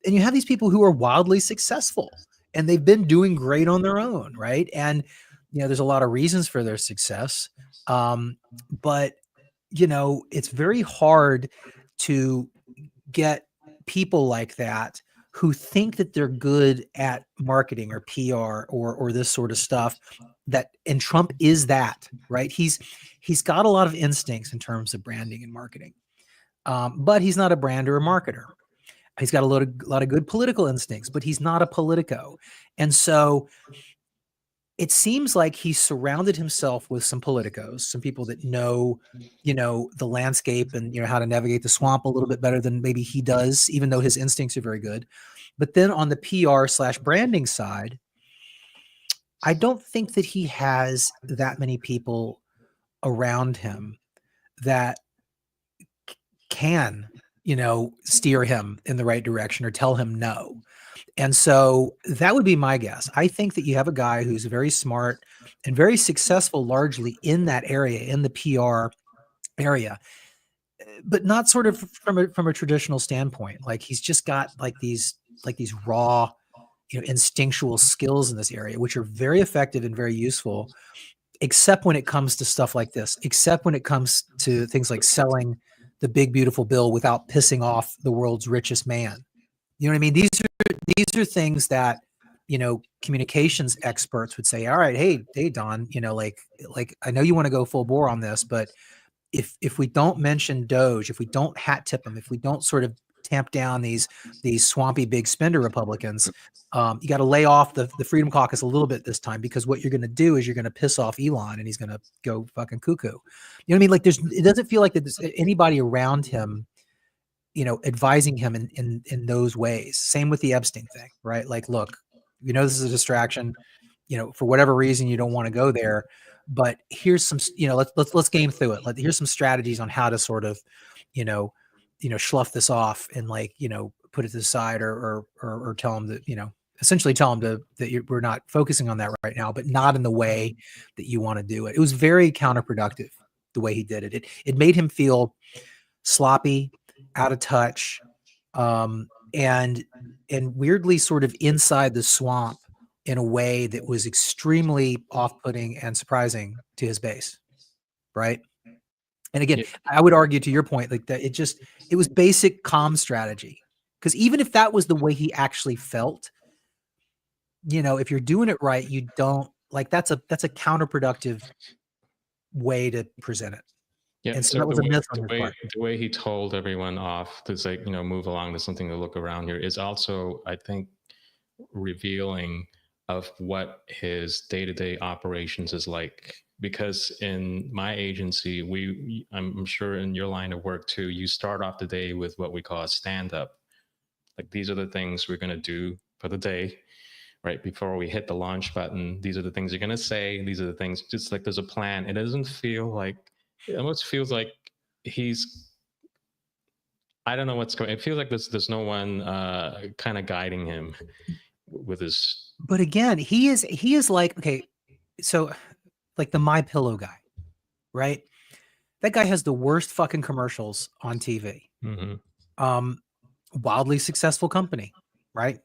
[SPEAKER 3] you have these people who are wildly successful, and they've been doing great on their own. Right. And, there's a lot of reasons for their success. But, it's very hard to get people like that who think that they're good at marketing or PR or this sort of stuff, and Trump is that, right? He's got a lot of instincts in terms of branding and marketing. But he's not a brand or a marketer. He's got a lot of good political instincts, but he's not a politico. And so it seems like he surrounded himself with some politicos, some people that know, the landscape and, how to navigate the swamp a little bit better than maybe he does, even though his instincts are very good. But then on the PR/branding side, I don't think that he has that many people around him that can, steer him in the right direction or tell him no. And so that would be my guess. I think that you have a guy who's very smart and very successful largely in that area, in the PR area, but not sort of from a traditional standpoint. Like, he's just got like these raw, instinctual skills in this area, which are very effective and very useful, except when it comes to stuff like this, except when it comes to things like selling the big, beautiful bill without pissing off the world's richest man. You know what I mean? These are things that, communications experts would say, all right, hey, Don, like I know you want to go full bore on this, but if we don't mention Doge, if we don't hat tip them, if we don't sort of tamp down these swampy big spender Republicans, you got to lay off the Freedom Caucus a little bit this time, because what you're going to do is you're going to piss off Elon, and he's going to go fucking cuckoo. You know what I mean? Like, it doesn't feel like there's anybody around him, advising him in those ways. Same with the Epstein thing, right? Like, look, this is a distraction, for whatever reason you don't want to go there, but here's some, let's game through it. Here's some strategies on how to sort of, slough this off and, like, put it to the side, or tell them that, essentially tell them that we're not focusing on that right now, but not in the way that you want to do it. It was very counterproductive the way he did it. It made him feel sloppy, out of touch, and weirdly sort of inside the swamp in a way that was extremely off-putting and surprising to his base, right? And again, I would argue, to your point, like, that it was basic comm strategy. Because even if that was the way he actually felt, if you're doing it right, you don't, like, that's a counterproductive way to present it.
[SPEAKER 2] Yeah,
[SPEAKER 3] and so that was a miss on his part.
[SPEAKER 2] The way he told everyone off to say, move along, there's something to look around here, is also, I think, revealing of what his day-to-day operations is like. Because in my agency, I'm sure in your line of work too, you start off the day with what we call a stand-up. Like, these are the things we're going to do for the day, right? Before we hit the launch button, these are the things you're going to say. These are the things, just like there's a plan. It doesn't feel like, it almost feels like I don't know what's going. It feels like there's no one kind of guiding him with his.
[SPEAKER 3] But again, he is like, okay, so like the My Pillow guy, right? That guy has the worst fucking commercials on TV.
[SPEAKER 2] Mm-hmm.
[SPEAKER 3] Wildly successful company, right?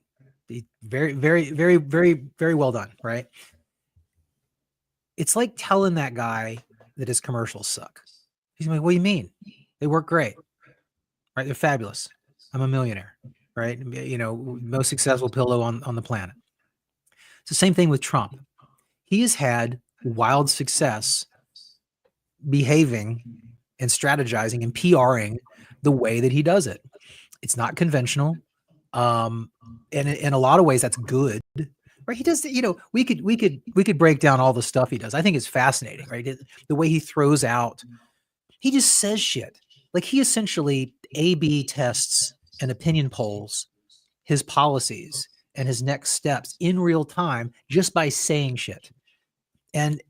[SPEAKER 3] Very, very, very, very, very well done, right? It's like telling that guy that his commercials suck. He's like, what do you mean? They work great, right? They're fabulous. I'm a millionaire, right? Most successful pillow on the planet. It's the same thing with Trump. He has had wild success behaving and strategizing and PRing the way that he does it. It's not conventional. And in a lot of ways that's good. Right? He does, we could break down all the stuff he does. I think it's fascinating, right? The way he throws out, he just says shit. Like he essentially A/B tests and opinion polls his policies and his next steps in real time just by saying shit. And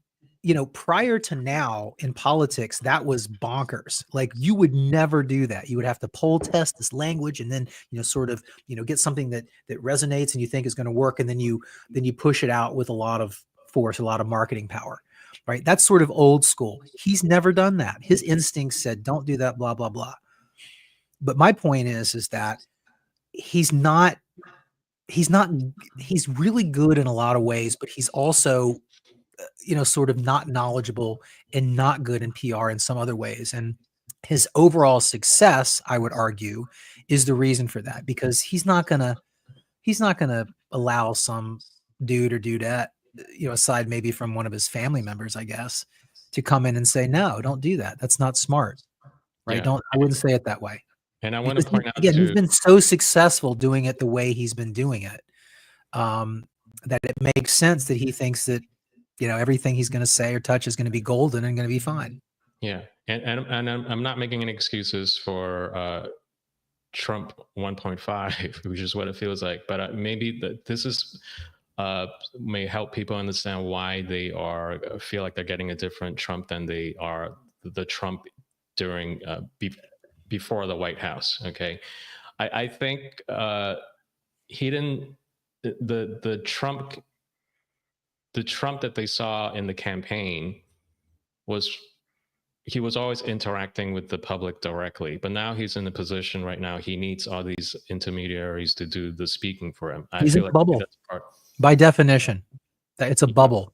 [SPEAKER 3] prior to now in politics, that was bonkers. Like you would never do that. You would have to poll test this language and then, sort of, get something that resonates and you think is going to work. And then you push it out with a lot of force, a lot of marketing power, right? That's sort of old school. He's never done that. His instincts said, don't do that, blah, blah, blah. But my point is that he's really good in a lot of ways, but he's also sort of not knowledgeable and not good in PR in some other ways. And his overall success, I would argue, is the reason for that, because he's not gonna allow some dude or dudette, aside maybe from one of his family members, I guess, to come in and say, no, don't do that. That's not smart. Right.
[SPEAKER 2] Yeah.
[SPEAKER 3] I wouldn't say it that way.
[SPEAKER 2] And I want to point out
[SPEAKER 3] again,
[SPEAKER 2] too,
[SPEAKER 3] he's been so successful doing it the way he's been doing it, that it makes sense that he thinks that everything he's going to say or touch is going to be golden and going to be fine.
[SPEAKER 2] Yeah, and I'm not making any excuses for Trump 1.5, which is what it feels like. But maybe this is may help people understand why they feel like they're getting a different Trump than they are the Trump during before the White House. Okay, I think he didn't the Trump. The Trump that they saw in the campaign he was always interacting with the public directly, but now he's in a position right now, he needs all these intermediaries to do the speaking for him.
[SPEAKER 3] He's a bubble. By definition, it's a bubble.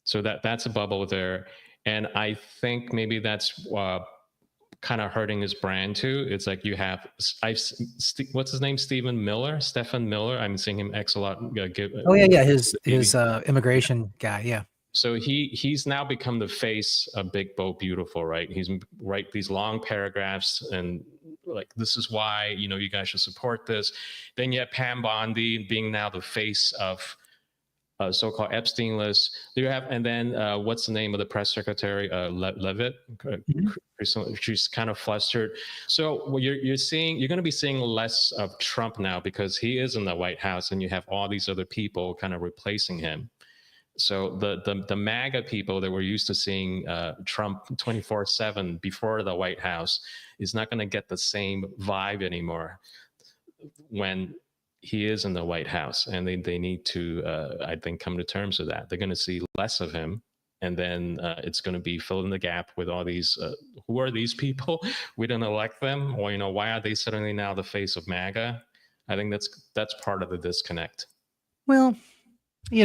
[SPEAKER 2] So that's a bubble there. And I think maybe that's kind of hurting his brand too. It's like you have, what's his name? Stephen Miller. I'm seeing him X a lot.
[SPEAKER 3] His immigration guy. Yeah.
[SPEAKER 2] So he's now become the face of Big Bold Beautiful, right? He's write these long paragraphs and like, this is why, you guys should support this. Then you have Pam Bondi being now the face of so-called Epstein List. And then what's the name of the press secretary? Levitt. She's kind of flustered. So you're going to be seeing less of Trump now because he is in the White House, and you have all these other people kind of replacing him. So the MAGA people that we're used to seeing Trump 24/7 before the White House is not going to get the same vibe anymore when he is in the White House, and they need to, I think, come to terms with that. They're going to see less of him, and then it's going to be fill in the gap with all these, who are these people? We didn't elect them, or why are they suddenly now the face of MAGA? I think that's part of the disconnect.
[SPEAKER 3] Well, he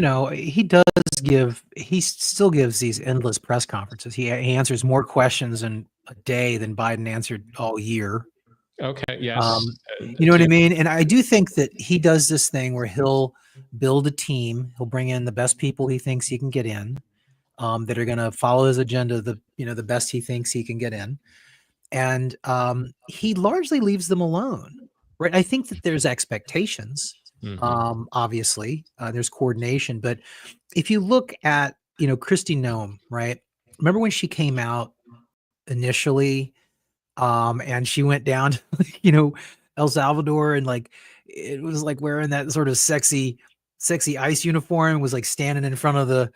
[SPEAKER 3] still gives these endless press conferences. He answers more questions in a day than Biden answered all year.
[SPEAKER 2] Okay. Yes.
[SPEAKER 3] You know what I mean? And I do think that he does this thing where he'll build a team. He'll bring in the best people he thinks he can get in, that are going to follow his agenda, the best he thinks he can get in. And he largely leaves them alone, right? I think that there's expectations. Mm-hmm. Obviously, there's coordination. But if you look at, Kristi Noem, right? Remember when she came out initially, and she went down to, El Salvador, and like, it was like wearing that sort of sexy ICE uniform, was like standing in front of the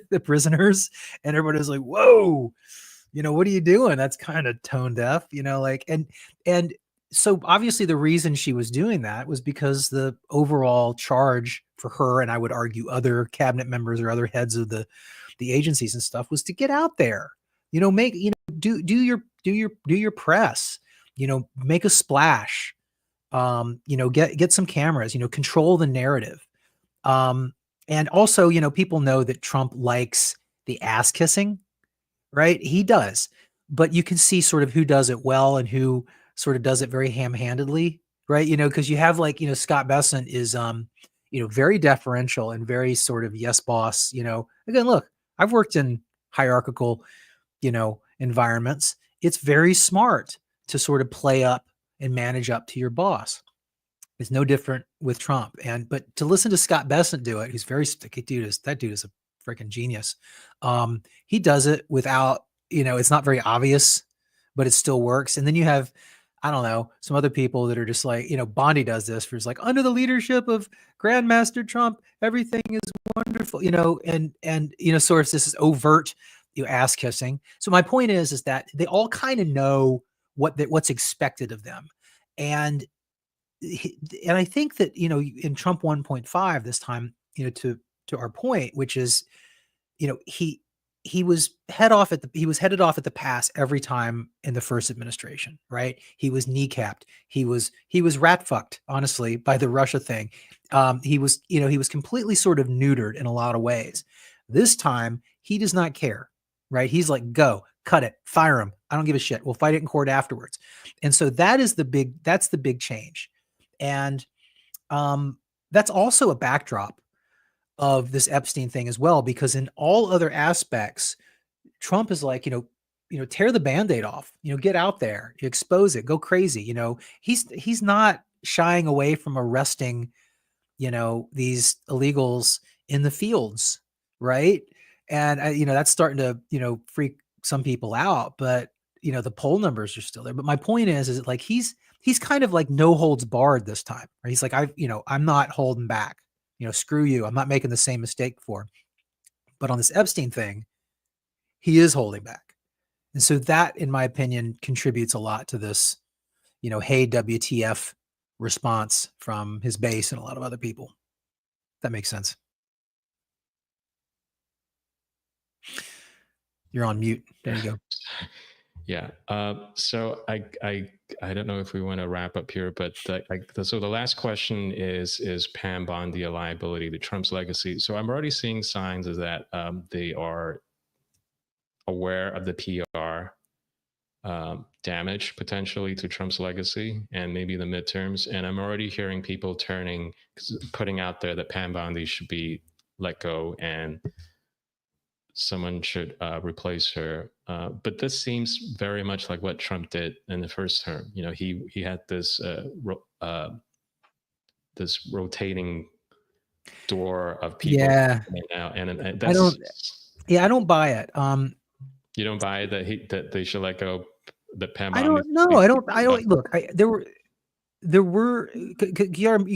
[SPEAKER 3] the prisoners, and everybody was like, whoa, what are you doing? That's kind of tone deaf, and so obviously the reason she was doing that was because the overall charge for her, and I would argue other cabinet members or other heads of the agencies and stuff, was to get out there, do your press, make a splash, get some cameras, control the narrative. And also, people know that Trump likes the ass kissing, right? He does, but you can see sort of who does it well and who sort of does it very ham-handedly, right? Because you have Scott Bessent is, very deferential and very sort of yes, boss. Again, look, I've worked in hierarchical, environments, it's very smart to sort of play up and manage up to your boss. It's no different with Trump. But to listen to Scott Bessent do it, who's very sticky that dude is a freaking genius. He does it without, it's not very obvious, but it still works. And then you have, I don't know, some other people that are just like, Bondi does this, where it's like, under the leadership of Grandmaster Trump, everything is wonderful, and sort of this is overt, ass kissing. So my point is that they all kind of know what's expected of them. And I think that, in Trump 1.5 this time, to our point, which is, he was headed off at the pass every time in the first administration, right? He was kneecapped. He was rat fucked, honestly, by the Russia thing. He was completely sort of neutered in a lot of ways. This time he does not care, right? He's like, go, cut it, fire him. I don't give a shit. We'll fight it in court afterwards. And so that's the big change. And that's also a backdrop of this Epstein thing as well, because in all other aspects, Trump is like, tear the Band-Aid off, get out there, expose it, go crazy. He's not shying away from arresting, these illegals in the fields. Right. And that's starting to, freak some people out, but the poll numbers are still there. But my point is like, he's kind of like no holds barred this time. Right? He's like, I'm not holding back. Screw you. I'm not making the same mistake before. But on this Epstein thing, he is holding back. And so that, in my opinion, contributes a lot to this, hey, WTF response from his base and a lot of other people. That makes sense. You're on mute. There you go.
[SPEAKER 2] Yeah. So I don't know if we want to wrap up here, but so the last question is Pam Bondi a liability to Trump's legacy? So I'm already seeing signs of that they are aware of the PR damage potentially to Trump's legacy and maybe the midterms. And I'm already hearing people putting out there that Pam Bondi should be let go and someone should replace her. But this seems very much like what Trump did in the first term. He had this this rotating door of people.
[SPEAKER 3] Yeah.
[SPEAKER 2] And that's,
[SPEAKER 3] I don't buy it.
[SPEAKER 2] You don't buy that they should let go that Pam
[SPEAKER 3] I
[SPEAKER 2] Bondi?
[SPEAKER 3] don't know. I don't look. There were. You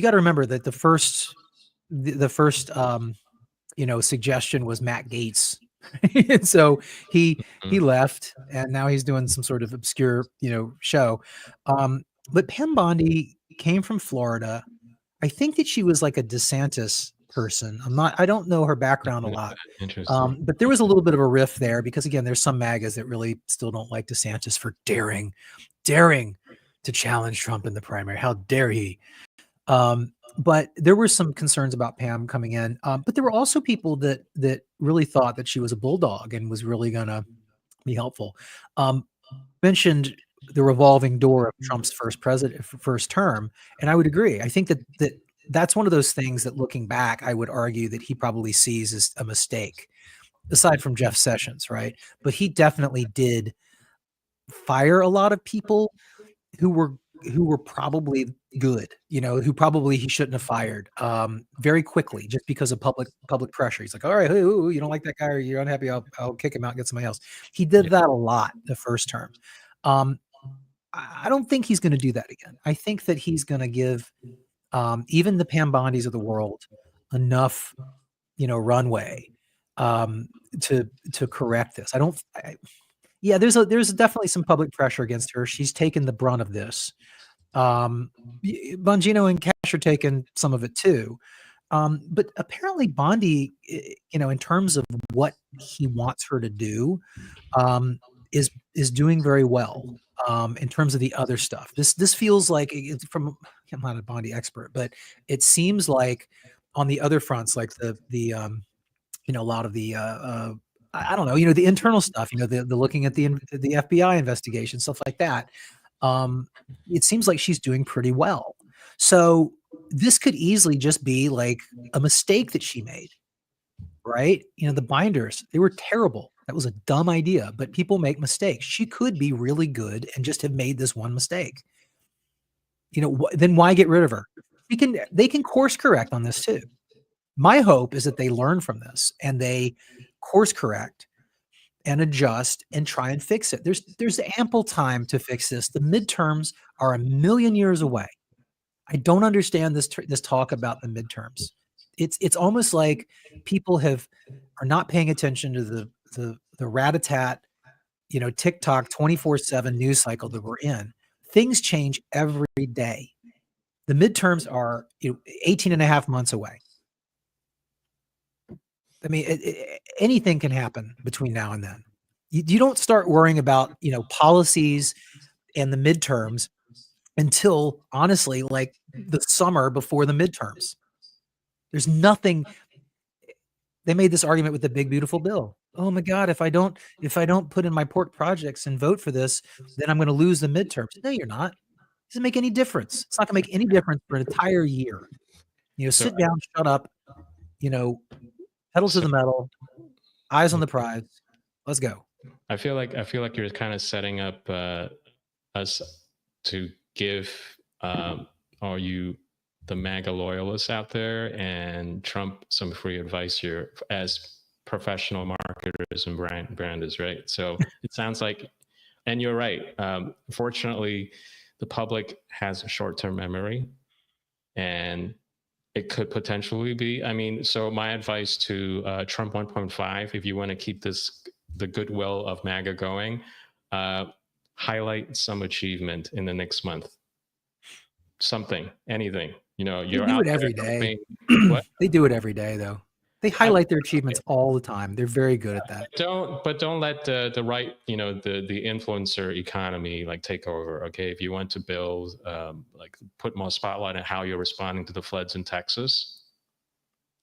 [SPEAKER 3] got to remember that the first suggestion was Matt Gaetz. And so he left, and now he's doing some sort of obscure, show. But Pam Bondi came from Florida. I think that she was like a DeSantis person. I don't know her background a lot.
[SPEAKER 2] Interesting.
[SPEAKER 3] But there was a little bit of a rift there because, again, there's some MAGAs that really still don't like DeSantis for daring to challenge Trump in the primary. How dare he? But there were some concerns about Pam coming in. But there were also people that really thought that she was a bulldog and was really going to be helpful. Mentioned the revolving door of Trump's first term. And I would agree. I think that's one of those things that, looking back, I would argue that he probably sees as a mistake, aside from Jeff Sessions, right? But he definitely did fire a lot of people who were probably good, who probably he shouldn't have fired very quickly just because of public pressure. He's like, all right, you don't like that guy or you're unhappy, I'll kick him out and get somebody else. He did that a lot the first term. I don't think he's going to do that again. I think that he's going to give even the Pam Bondis of the world enough, runway to correct this. There's definitely some public pressure against her. She's taken the brunt of this. Bongino and Cash are taking some of it too. But apparently Bondi, in terms of what he wants her to do, is doing very well. In terms of the other stuff, this feels like I'm not a Bondi expert, but it seems like on the other fronts, like the a lot of the I don't know, the internal stuff, the looking at the FBI investigation, stuff like that. It seems like she's doing pretty well. So this could easily just be like a mistake that she made, right? The binders, they were terrible. That was a dumb idea, but people make mistakes. She could be really good and just have made this one mistake. Then why get rid of her? They can course correct on this too. My hope is that they learn from this and they course correct and adjust and try and fix it. There's ample time to fix this. The midterms are a million years away. I don't understand this talk about the midterms. It's almost like people are not paying attention to the rat-a-tat, TikTok 24/7 news cycle that we're in. Things change every day. The midterms are 18 and a half months away. I mean, anything can happen between now and then. You don't start worrying about, policies and the midterms until, honestly, like the summer before the midterms. There's nothing. They made this argument with the big, beautiful bill. Oh my God, if I don't put in my port projects and vote for this, then I'm going to lose the midterms. No, you're not. It doesn't make any difference. It's not going to make any difference for an entire year. Sit down, shut up, pedal to the metal, eyes on the prize. Let's go.
[SPEAKER 2] I feel like you're kind of setting up us to give all you the MAGA loyalists out there and Trump some free advice here as professional marketers and branders, right? So it sounds like, and you're right. Fortunately, the public has a short-term memory, and it could potentially be. I mean, so my advice to Trump 1.5, if you want to keep the goodwill of MAGA going, highlight some achievement in the next month. Something, anything. You're
[SPEAKER 3] they do it every day. They do it every day, though. They highlight their achievements all the time. They're very good at that.
[SPEAKER 2] Don't let the right, the influencer economy like take over. Okay, if you want to build, put more spotlight on how you're responding to the floods in Texas,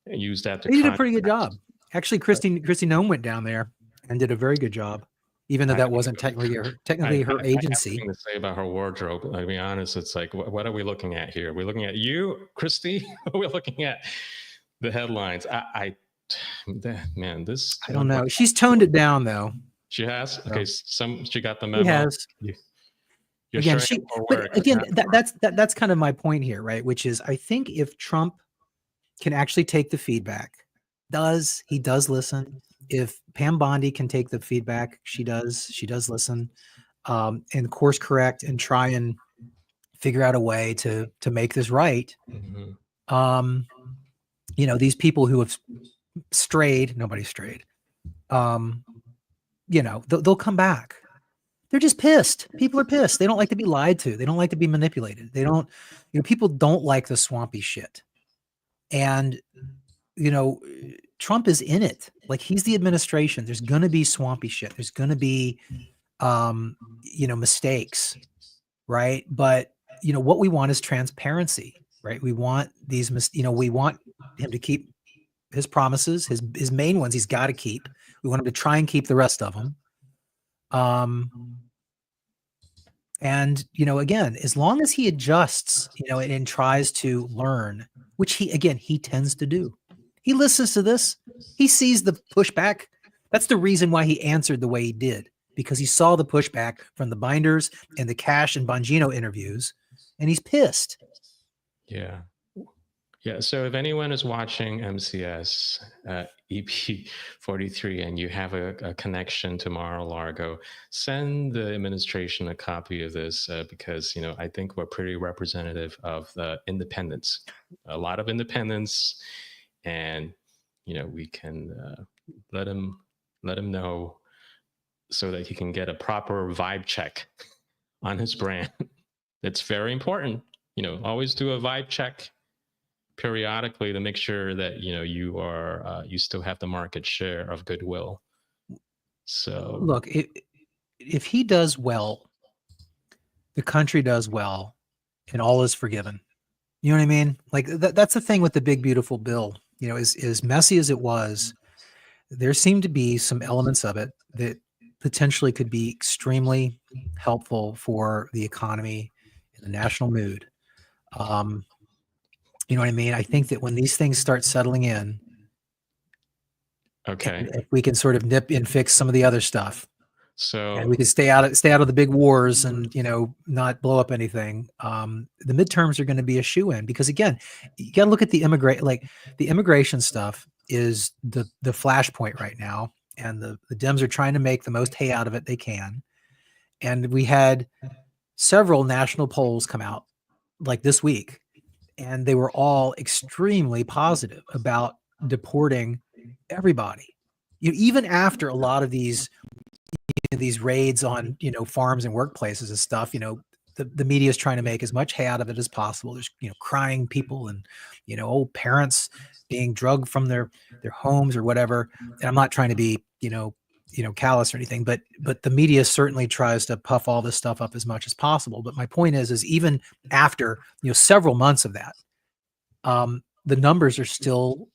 [SPEAKER 2] use that. They
[SPEAKER 3] did a pretty good job. Actually, Kristi Noem went down there and did a very good job, even though that wasn't technically her agency.
[SPEAKER 2] I have nothing to say about her wardrobe. I'll be honest. It's like, what are we looking at here? We're looking at you, Kristi. We're looking at the headlines. I don't
[SPEAKER 3] know. She's toned it down though.
[SPEAKER 2] She has. Okay, she got the memo.
[SPEAKER 3] She has. That's kind of my point here, right? Which is, I think if Trump can actually take the feedback, he does listen. If Pam Bondi can take the feedback, she does listen, and course correct and try and figure out a way to make this right. Mm-hmm. These people who have strayed, nobody strayed. They'll come back. They're just pissed. People are pissed. They don't like to be lied to. They don't like to be manipulated. They don't, people don't like the swampy shit. And, Trump is in it. Like, he's the administration. There's going to be swampy shit. There's going to be, mistakes. Right. But, what we want is transparency, right? We want we want him to keep his promises, his main ones he's got to keep. We want him to try and keep the rest of them. And, again, as long as he adjusts, and tries to learn, which he tends to do. He listens to this. He sees the pushback. That's the reason why he answered the way he did, because he saw the pushback from the Binders and the Cash and Bongino interviews, and he's pissed.
[SPEAKER 2] Yeah. Yeah. So if anyone is watching MCS Ep.43 and you have a connection to Mar-a-Lago, send the administration a copy of this because, I think we're pretty representative of the independents, a lot of independents. And, we can let him know so that he can get a proper vibe check on his brand. It's very important. Always do a vibe check periodically to make sure that, you are, you still have the market share of goodwill. So
[SPEAKER 3] look, if he does well, the country does well, and all is forgiven. You know what I mean? Like that's the thing with the big, beautiful bill. As messy as it was, there seemed to be some elements of it that potentially could be extremely helpful for the economy and the national mood. You know what I mean? I think that when these things start settling in,
[SPEAKER 2] Okay.
[SPEAKER 3] if we can sort of nip and fix some of the other stuff,
[SPEAKER 2] So
[SPEAKER 3] and we can stay out of the big wars and, you know, not blow up anything. The midterms are going to be a shoe-in because, again, you got to look at the immigration stuff is the flashpoint right now, and the Dems are trying to make the most hay out of it they can. And we had several national polls come out like this week, and they were all extremely positive about deporting everybody. Even after a lot of these raids on, you know, farms and workplaces and stuff, you know, the media is trying to make as much hay out of it as possible. There's, you know, crying people and, you know, old parents being drugged from their homes or whatever. And I'm not trying to be, you know, callous or anything, but the media certainly tries to puff all this stuff up as much as possible. But my point is even after, you know, several months of that, the numbers are still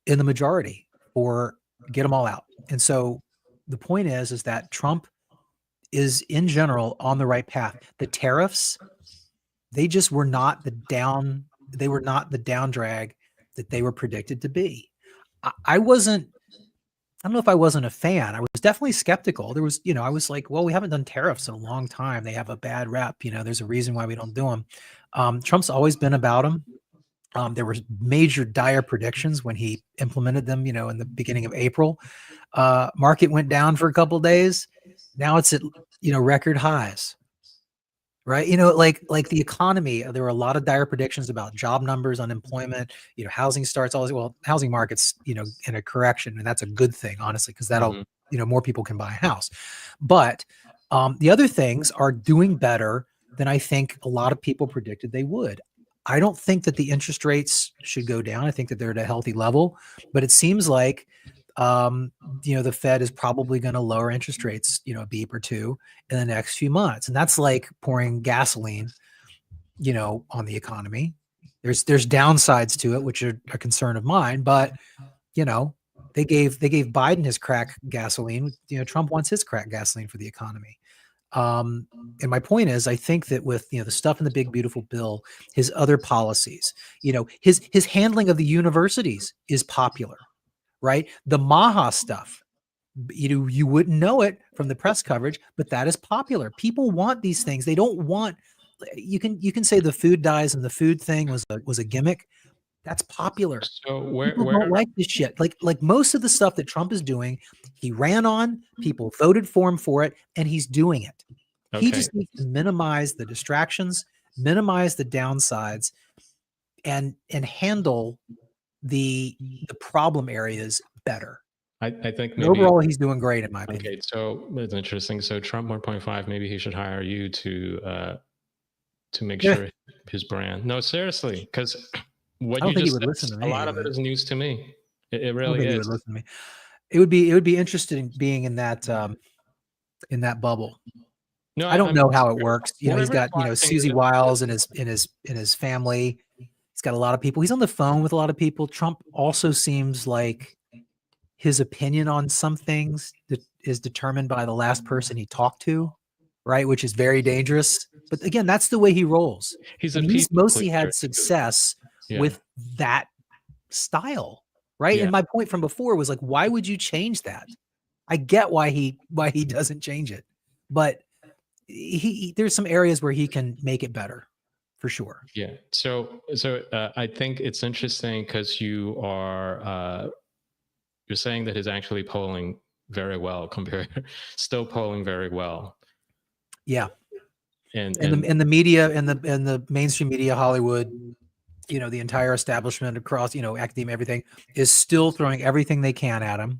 [SPEAKER 3] in the majority for get them all out. And so the point is that Trump is in general on the right path. The tariffs, they just were not the down drag that they were predicted to be. I don't know if I wasn't a fan. I was definitely skeptical. There was, you know, I was like, well, we haven't done tariffs in a long time. They have a bad rep. You know, there's a reason why we don't do them. Trump's always been about them. There were major dire predictions when he implemented them, you know, in the beginning of April. Market went down for a couple of days. Now it's at, you know, record highs, right? You know, like the economy, there were a lot of dire predictions about job numbers, unemployment, you know, housing starts, all this. Well, housing market's, you know, in a correction, and that's a good thing, honestly, because that'll, you know, more people can buy a house. But the other things are doing better than I think a lot of people predicted they would. I don't think that the interest rates should go down. I think that they're at a healthy level, but it seems like, you know, the Fed is probably going to lower interest rates, you know, a beep or two in the next few months. And that's like pouring gasoline, you know, on the economy. There's downsides to it, which are a concern of mine, but, you know, they gave Biden his crack gasoline. You know, Trump wants his crack gasoline for the economy. And my point is, I think that with, you know, the stuff in the big, beautiful bill, his other policies, you know, his handling of the universities is popular, right? The MAHA stuff, you know, you wouldn't know it from the press coverage, but that is popular. People want these things. They don't want, you can say the food dies and the food thing was a gimmick. That's popular.
[SPEAKER 2] So
[SPEAKER 3] People don't like this shit. Like most of the stuff that Trump is doing, he ran on, people voted for him for it, and he's doing it. He just needs to minimize the distractions, minimize the downsides, and handle the problem areas better.
[SPEAKER 2] I think
[SPEAKER 3] maybe overall he's doing great in my opinion.
[SPEAKER 2] Okay, so it's interesting. So Trump 1.5, maybe he should hire you to make sure his brand. No, seriously, because what you just said, a lot of it is news to me. It really is.
[SPEAKER 3] He would listen to me. It would be interesting being in that bubble. No, I don't know how it works. You know, he's got, you know, Susie Wiles in his family. He's got a lot of people. He's on the phone with a lot of people. Trump also seems like his opinion on some things is determined by the last person he talked to, right? Which is very dangerous. But again, that's the way he rolls. He's mostly had success with that style, right? And my point from before was like, why would you change that? I get why he doesn't change it, but there's some areas where he can make it better, for sure.
[SPEAKER 2] Yeah. So I think it's interesting because you're saying that he's actually polling very well still polling very well. Yeah. And the media and the mainstream media, Hollywood, you know, the entire establishment across, you know, academia, everything is still throwing everything they can at him.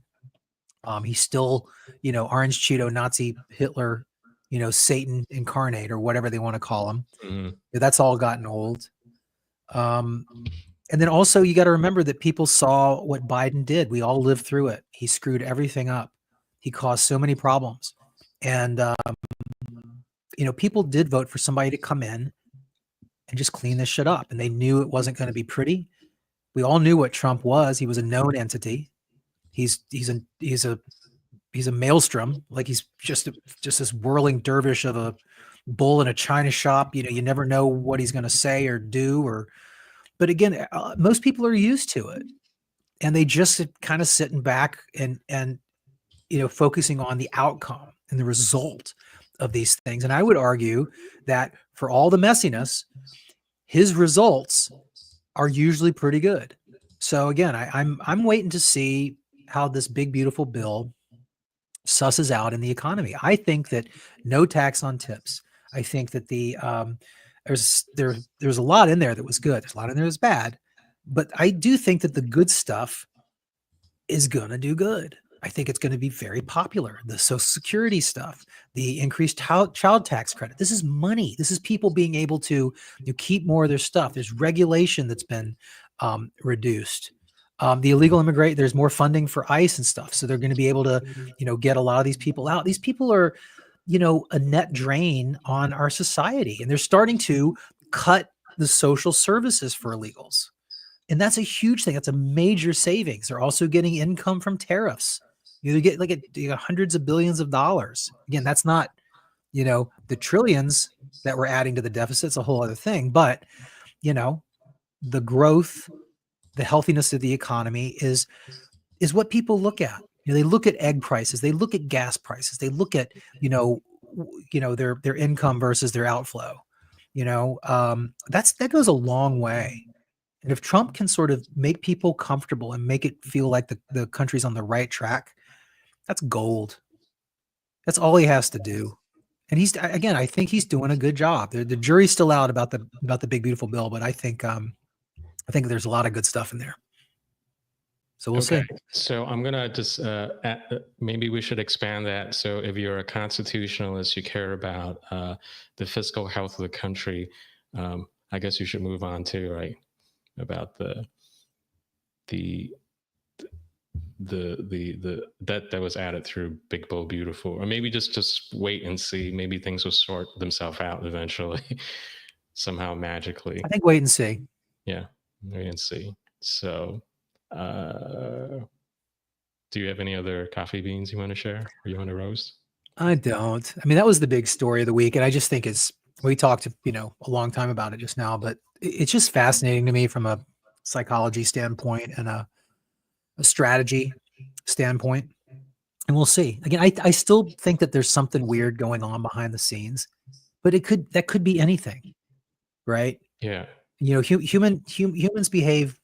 [SPEAKER 2] He's still, you know, orange Cheeto, Nazi, Hitler, you know, Satan incarnate or whatever they want to call him. Mm-hmm. That's all gotten old. And then also you got to remember that people saw what Biden did. We all lived through it. He screwed everything up. He caused so many problems. And, you know, people did vote for somebody to come in and just clean this shit up. And they knew it wasn't going to be pretty. We all knew what Trump was. He was a known entity. He's a maelstrom. Like he's just this whirling dervish of a bull in a china shop. You know, you never know what he's going to say or do. But again, most people are used to it.
[SPEAKER 3] and they just kind of sitting back and focusing on the outcome and the result of these things. And I would argue that for all the messiness, his results are usually pretty good. So again, I'm waiting to see how this big beautiful bill susses out in the economy. I think that no tax on tips. I think that there's a lot in there that was good. There's a lot in there that's bad, but I do think that the good stuff is gonna do good. I think it's gonna be very popular. The Social Security stuff, the increased child tax credit. This is money. This is people being able to keep more of their stuff. There's regulation that's been reduced. The illegal immigrant, there's more funding for ICE and stuff. So they're going to be able to, get a lot of these people out. These people are, a net drain on our society, and they're starting to cut the social services for illegals. And that's a huge thing. That's a major savings. They're also getting income from tariffs. They get hundreds of billions of dollars. Again, that's not, the trillions that we're adding to the deficit. It's a whole other thing. But, the growth, the healthiness of the economy is what people look at. They look at egg prices, they look at gas prices, they look at their income versus their outflow. That goes a long way. And if Trump can sort of make people comfortable and make it feel like the country's on the right track, that's gold. That's all he has to do. And I think he's doing a good job. The jury's still out about the big beautiful bill, but I think there's a lot of good stuff in there. So we'll see.
[SPEAKER 2] So I'm going to just, maybe we should expand that. So if you're a constitutionalist, you care about the fiscal health of the country, I guess you should move on too, right? About the that was added through Big Bull Beautiful, or maybe just wait and see. Maybe things will sort themselves out eventually, somehow magically.
[SPEAKER 3] I think wait and see.
[SPEAKER 2] Yeah. Wait and see. So, do you have any other coffee beans you want to share or you want to roast?
[SPEAKER 3] I don't. I mean, that was the big story of the week. And I just think we talked, a long time about it just now, but it's just fascinating to me from a psychology standpoint and a strategy standpoint. And we'll see. Again, I still think that there's something weird going on behind the scenes, but that could be anything, right?
[SPEAKER 2] Yeah.
[SPEAKER 3] Humans behave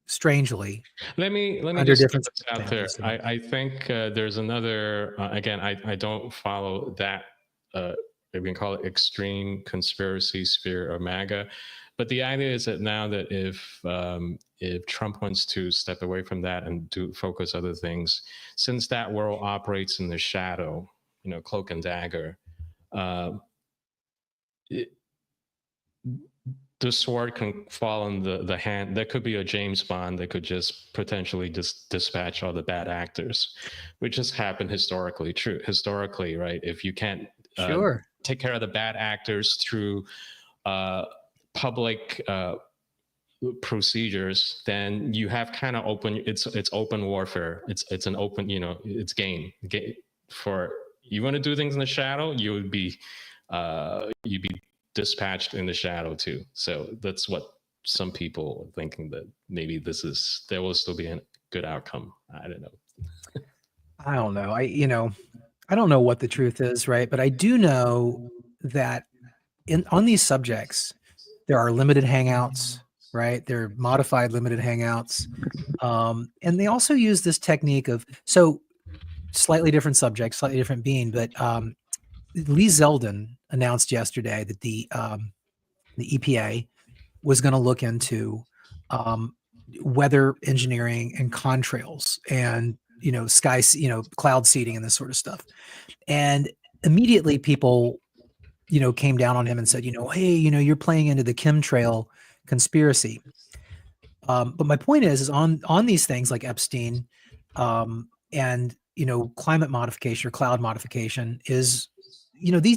[SPEAKER 3] strangely.
[SPEAKER 2] Let me just put this out there. I think there's another. Again, I don't follow that. We can call it extreme conspiracy sphere or MAGA, but the idea is that now that if Trump wants to step away from that and focus other things, since that world operates in the shadow, cloak and dagger. The sword can fall in the hand. There could be a James Bond that could just potentially just dispatch all the bad actors, which has happened historically. True, historically, right? If you can't take care of the bad actors through public procedures, then you have kind of open. It's open warfare. It's an open. It's game. For you want to do things in the shadow, you'd be dispatched in the shadow too. So that's what some people are thinking, that maybe there will still be a good outcome. I don't know.
[SPEAKER 3] I don't know. I don't know what the truth is, right? But I do know that on these subjects, there are limited hangouts, right? They're modified limited hangouts. And they also use this technique of, so slightly different subject, slightly different being, but Lee Zeldin announced yesterday that the EPA was going to look into weather engineering and contrails and cloud seeding and this sort of stuff. And immediately people came down on him and said, hey, you're playing into the chemtrail conspiracy. But my point is on these things like Epstein and climate modification or cloud modification is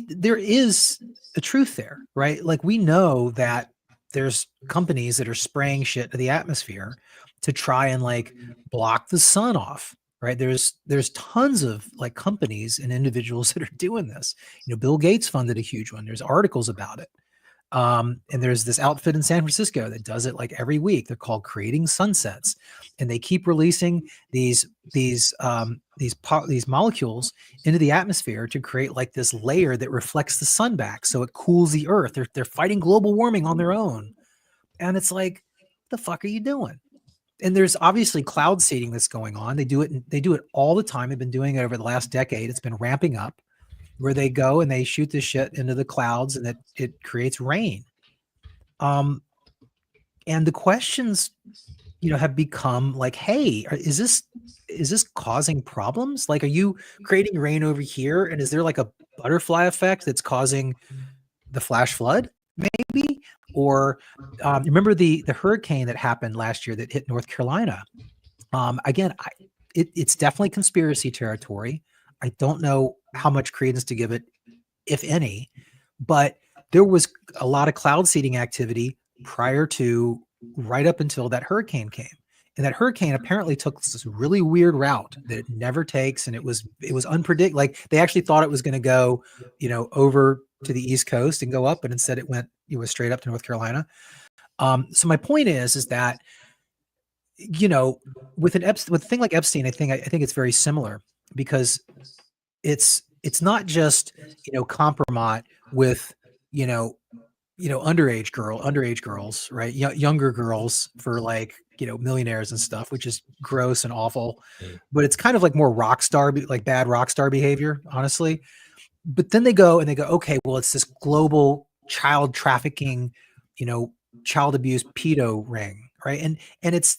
[SPEAKER 3] there is a truth there, right? Like we know that there's companies that are spraying shit to the atmosphere to try and block the sun off, right? There's tons of companies and individuals that are doing this. Bill Gates funded a huge one. There's articles about it. And there's this outfit in San Francisco that does it like every week. They're called Creating Sunsets, and they keep releasing these molecules into the atmosphere to create like this layer that reflects the sun back, so it cools the earth. They're fighting global warming on their own, and it's like, the fuck are you doing? And there's obviously cloud seeding that's going on. They do it all the time. They've been doing it over the last decade. It's been ramping up, where they go and they shoot this shit into the clouds and it creates rain. And the questions, have become like, hey, is this causing problems? Like, are you creating rain over here? And is there like a butterfly effect that's causing the flash flood maybe? Or remember the hurricane that happened last year that hit North Carolina? Again, it's definitely conspiracy territory. I don't know how much credence to give it, if any, but there was a lot of cloud seeding activity prior to, right up until that hurricane came. And that hurricane apparently took this really weird route that it never takes. And it was unpredictable. Like, they actually thought it was going to go, over to the East Coast and go up, and instead it went straight up to North Carolina. So my point is that, with a thing like Epstein, I think it's very similar, because it's not just compromise with underage girls, right? Younger girls for like millionaires and stuff, which is gross and awful. But it's kind of like more bad rock star behavior, honestly. But then they go, okay, well, it's this global child trafficking, child abuse pedo ring, right? And it's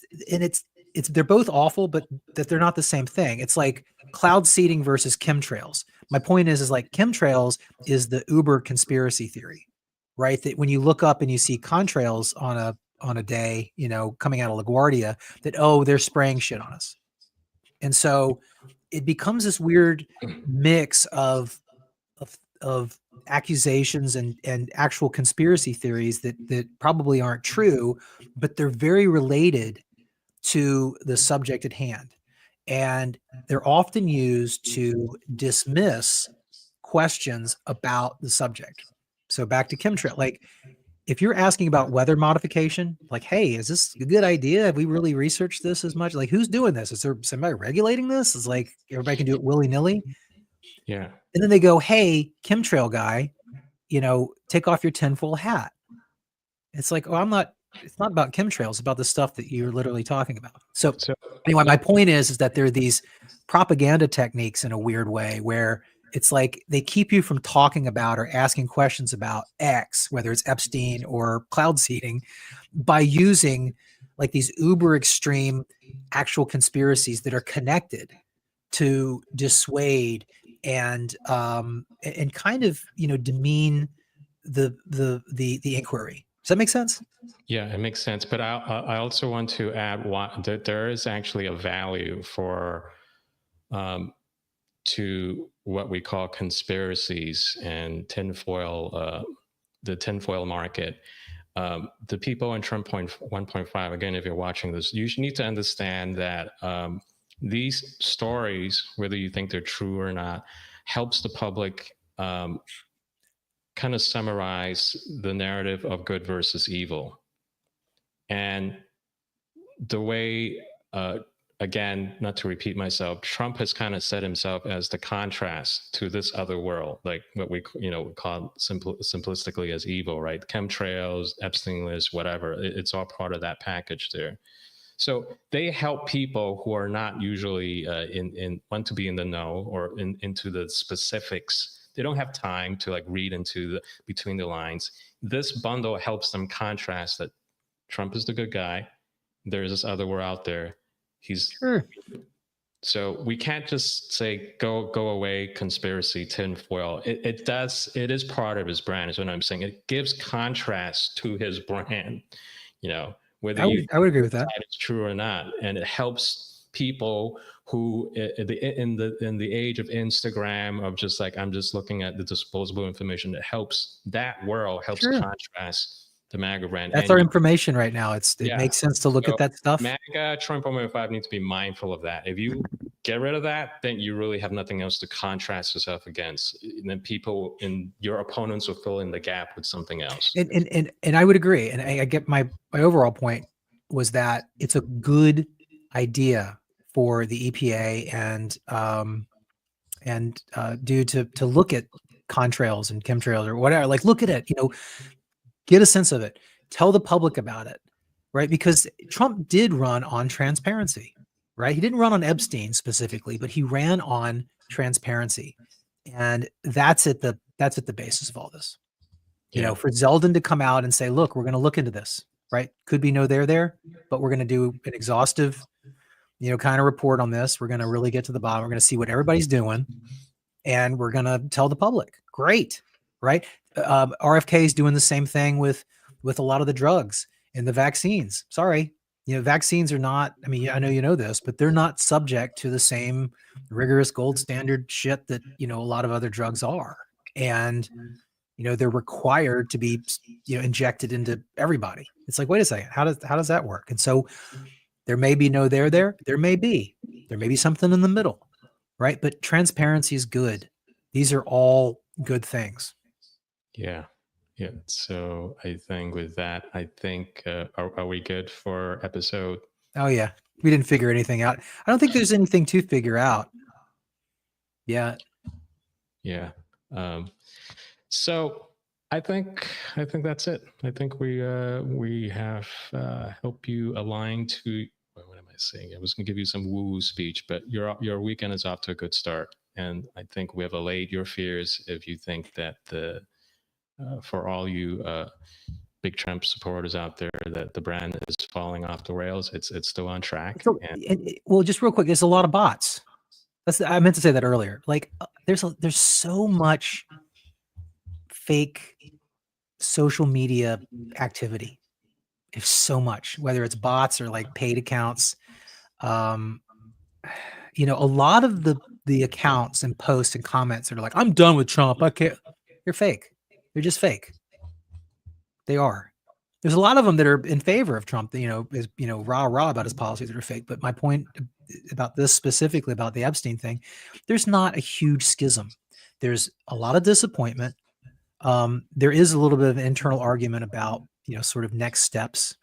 [SPEAKER 3] they're both awful, but that they're not the same thing. It's like cloud seeding versus chemtrails. My point is like chemtrails is the uber conspiracy theory, right? That when you look up and you see contrails on a day, coming out of LaGuardia, that, oh, they're spraying shit on us. And so it becomes this weird mix of accusations and actual conspiracy theories that probably aren't true, but they're very related to the subject at hand. And they're often used to dismiss questions about the subject. So back to chemtrail, like, if you're asking about weather modification, like, hey, is this a good idea? Have we really researched this as much? Like, who's doing this? Is there somebody regulating this? It's like everybody can do it willy-nilly.
[SPEAKER 2] Yeah.
[SPEAKER 3] And then they go, hey, chemtrail guy, take off your tinfoil hat. It's like, oh, it's not about chemtrails, it's about the stuff that you're literally talking about. So anyway, my point is that there are these propaganda techniques in a weird way where it's like they keep you from talking about or asking questions about X, whether it's Epstein or cloud seeding, by using like these uber extreme actual conspiracies that are connected to dissuade and kind of demean the inquiry. Does that make sense?
[SPEAKER 2] Yeah, it makes sense. But I also want to add that there is actually a value for to what we call conspiracies and tinfoil, the tinfoil market. The people in Trump 1.5, again, if you're watching this, you need to understand that these stories, whether you think they're true or not, helps the public kind of summarize the narrative of good versus evil. And the way, again, not to repeat myself, Trump has kind of set himself as the contrast to this other world, like what we call simplistically as evil, right? Chemtrails, Epstein List, whatever. It's all part of that package there. So they help people who are not usually want to be in the know or into the specifics. They don't have time to like read into between the lines. This bundle helps them contrast that Trump is the good guy. There's this other world out there. He's sure. So we can't just say go away, conspiracy, tinfoil. It is part of his brand, is what I'm saying. It gives contrast to his brand, whether I would agree with that. It's true or not, and it helps people who in the age of Instagram, of just like, I'm just looking at the disposable information. It helps that world, helps contrast the MAGA brand.
[SPEAKER 3] That's our information right now. It makes sense to look at that stuff.
[SPEAKER 2] MAGA, Trump 1.5 need to be mindful of that. If you get rid of that, then you really have nothing else to contrast yourself against. And then people in your opponents will fill in the gap with something else.
[SPEAKER 3] And I would agree. And I get my overall point was that it's a good idea for the EPA and due to look at contrails and chemtrails or whatever, like look at it, get a sense of it, tell the public about it, right? Because Trump did run on transparency, right? He didn't run on Epstein specifically, but he ran on transparency. And that's at the basis of all this. For Zeldin to come out and say, look, we're going to look into this, right? Could be no there, but we're going to do an exhaustive, kind of report on this. We're going to really get to the bottom. We're going to see what everybody's doing, and we're going to tell the public. Great, right? RFK is doing the same thing with a lot of the drugs and the vaccines. Sorry, vaccines are not. I mean, I know you know this, but they're not subject to the same rigorous gold standard shit that a lot of other drugs are, and they're required to be injected into everybody. It's like, wait a second, how does that work? And so there may be no there. There may be something in the middle, right? But transparency is good. These are all good things.
[SPEAKER 2] Yeah. So I think with that, are we good for episode?
[SPEAKER 3] Oh yeah, we didn't figure anything out. I don't think there's anything to figure out. Yeah.
[SPEAKER 2] So I think that's it. I think we have helped you align to. What am I saying? I was going to give you some woo-woo speech, but your weekend is off to a good start, and I think we have allayed your fears if you think that for all you big Trump supporters out there, that the brand is falling off the rails. It's still on track.
[SPEAKER 3] Well, just real quick, there's a lot of bots. I meant to say that earlier. Like, there's so much fake social media activity. There's so much, whether it's bots or like paid accounts. A lot of the accounts and posts and comments that are like, I'm done with Trump. I can't. They're fake. They're just fake. They are. There's a lot of them that are in favor of Trump, is rah about his policies that are fake. But my point about this specifically about the Epstein thing, there's not a huge schism. There's a lot of disappointment. There is a little bit of an internal argument about, sort of next steps,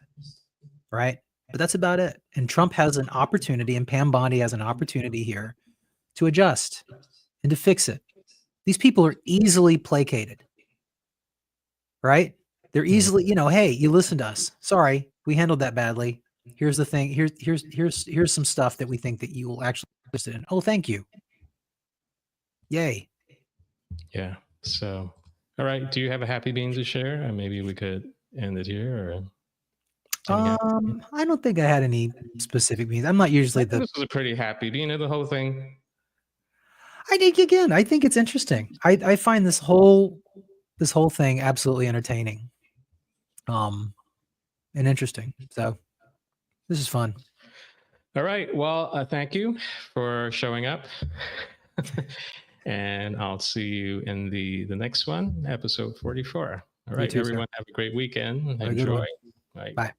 [SPEAKER 3] right? But that's about it. And Trump has an opportunity, and Pam Bondi has an opportunity here to adjust and to fix it. These people are easily placated, right? They're easily, hey, you listened to us. Sorry, we handled that badly. Here's the thing. Here's some stuff that we think that you will actually listen in. Oh, thank you. Yay.
[SPEAKER 2] Yeah. So, all right. Do you have a happy bean to share? And maybe we could end it here.
[SPEAKER 3] I don't think I had any specific beans. I'm not usually
[SPEAKER 2] this was a pretty happy. Do you know the whole thing?
[SPEAKER 3] I think it's interesting. I find this whole thing absolutely entertaining, and interesting. So this is fun.
[SPEAKER 2] All right. Well, thank you for showing up. And I'll see you in the next one, episode 44. All right, everyone, have a great weekend. Enjoy.
[SPEAKER 3] Bye.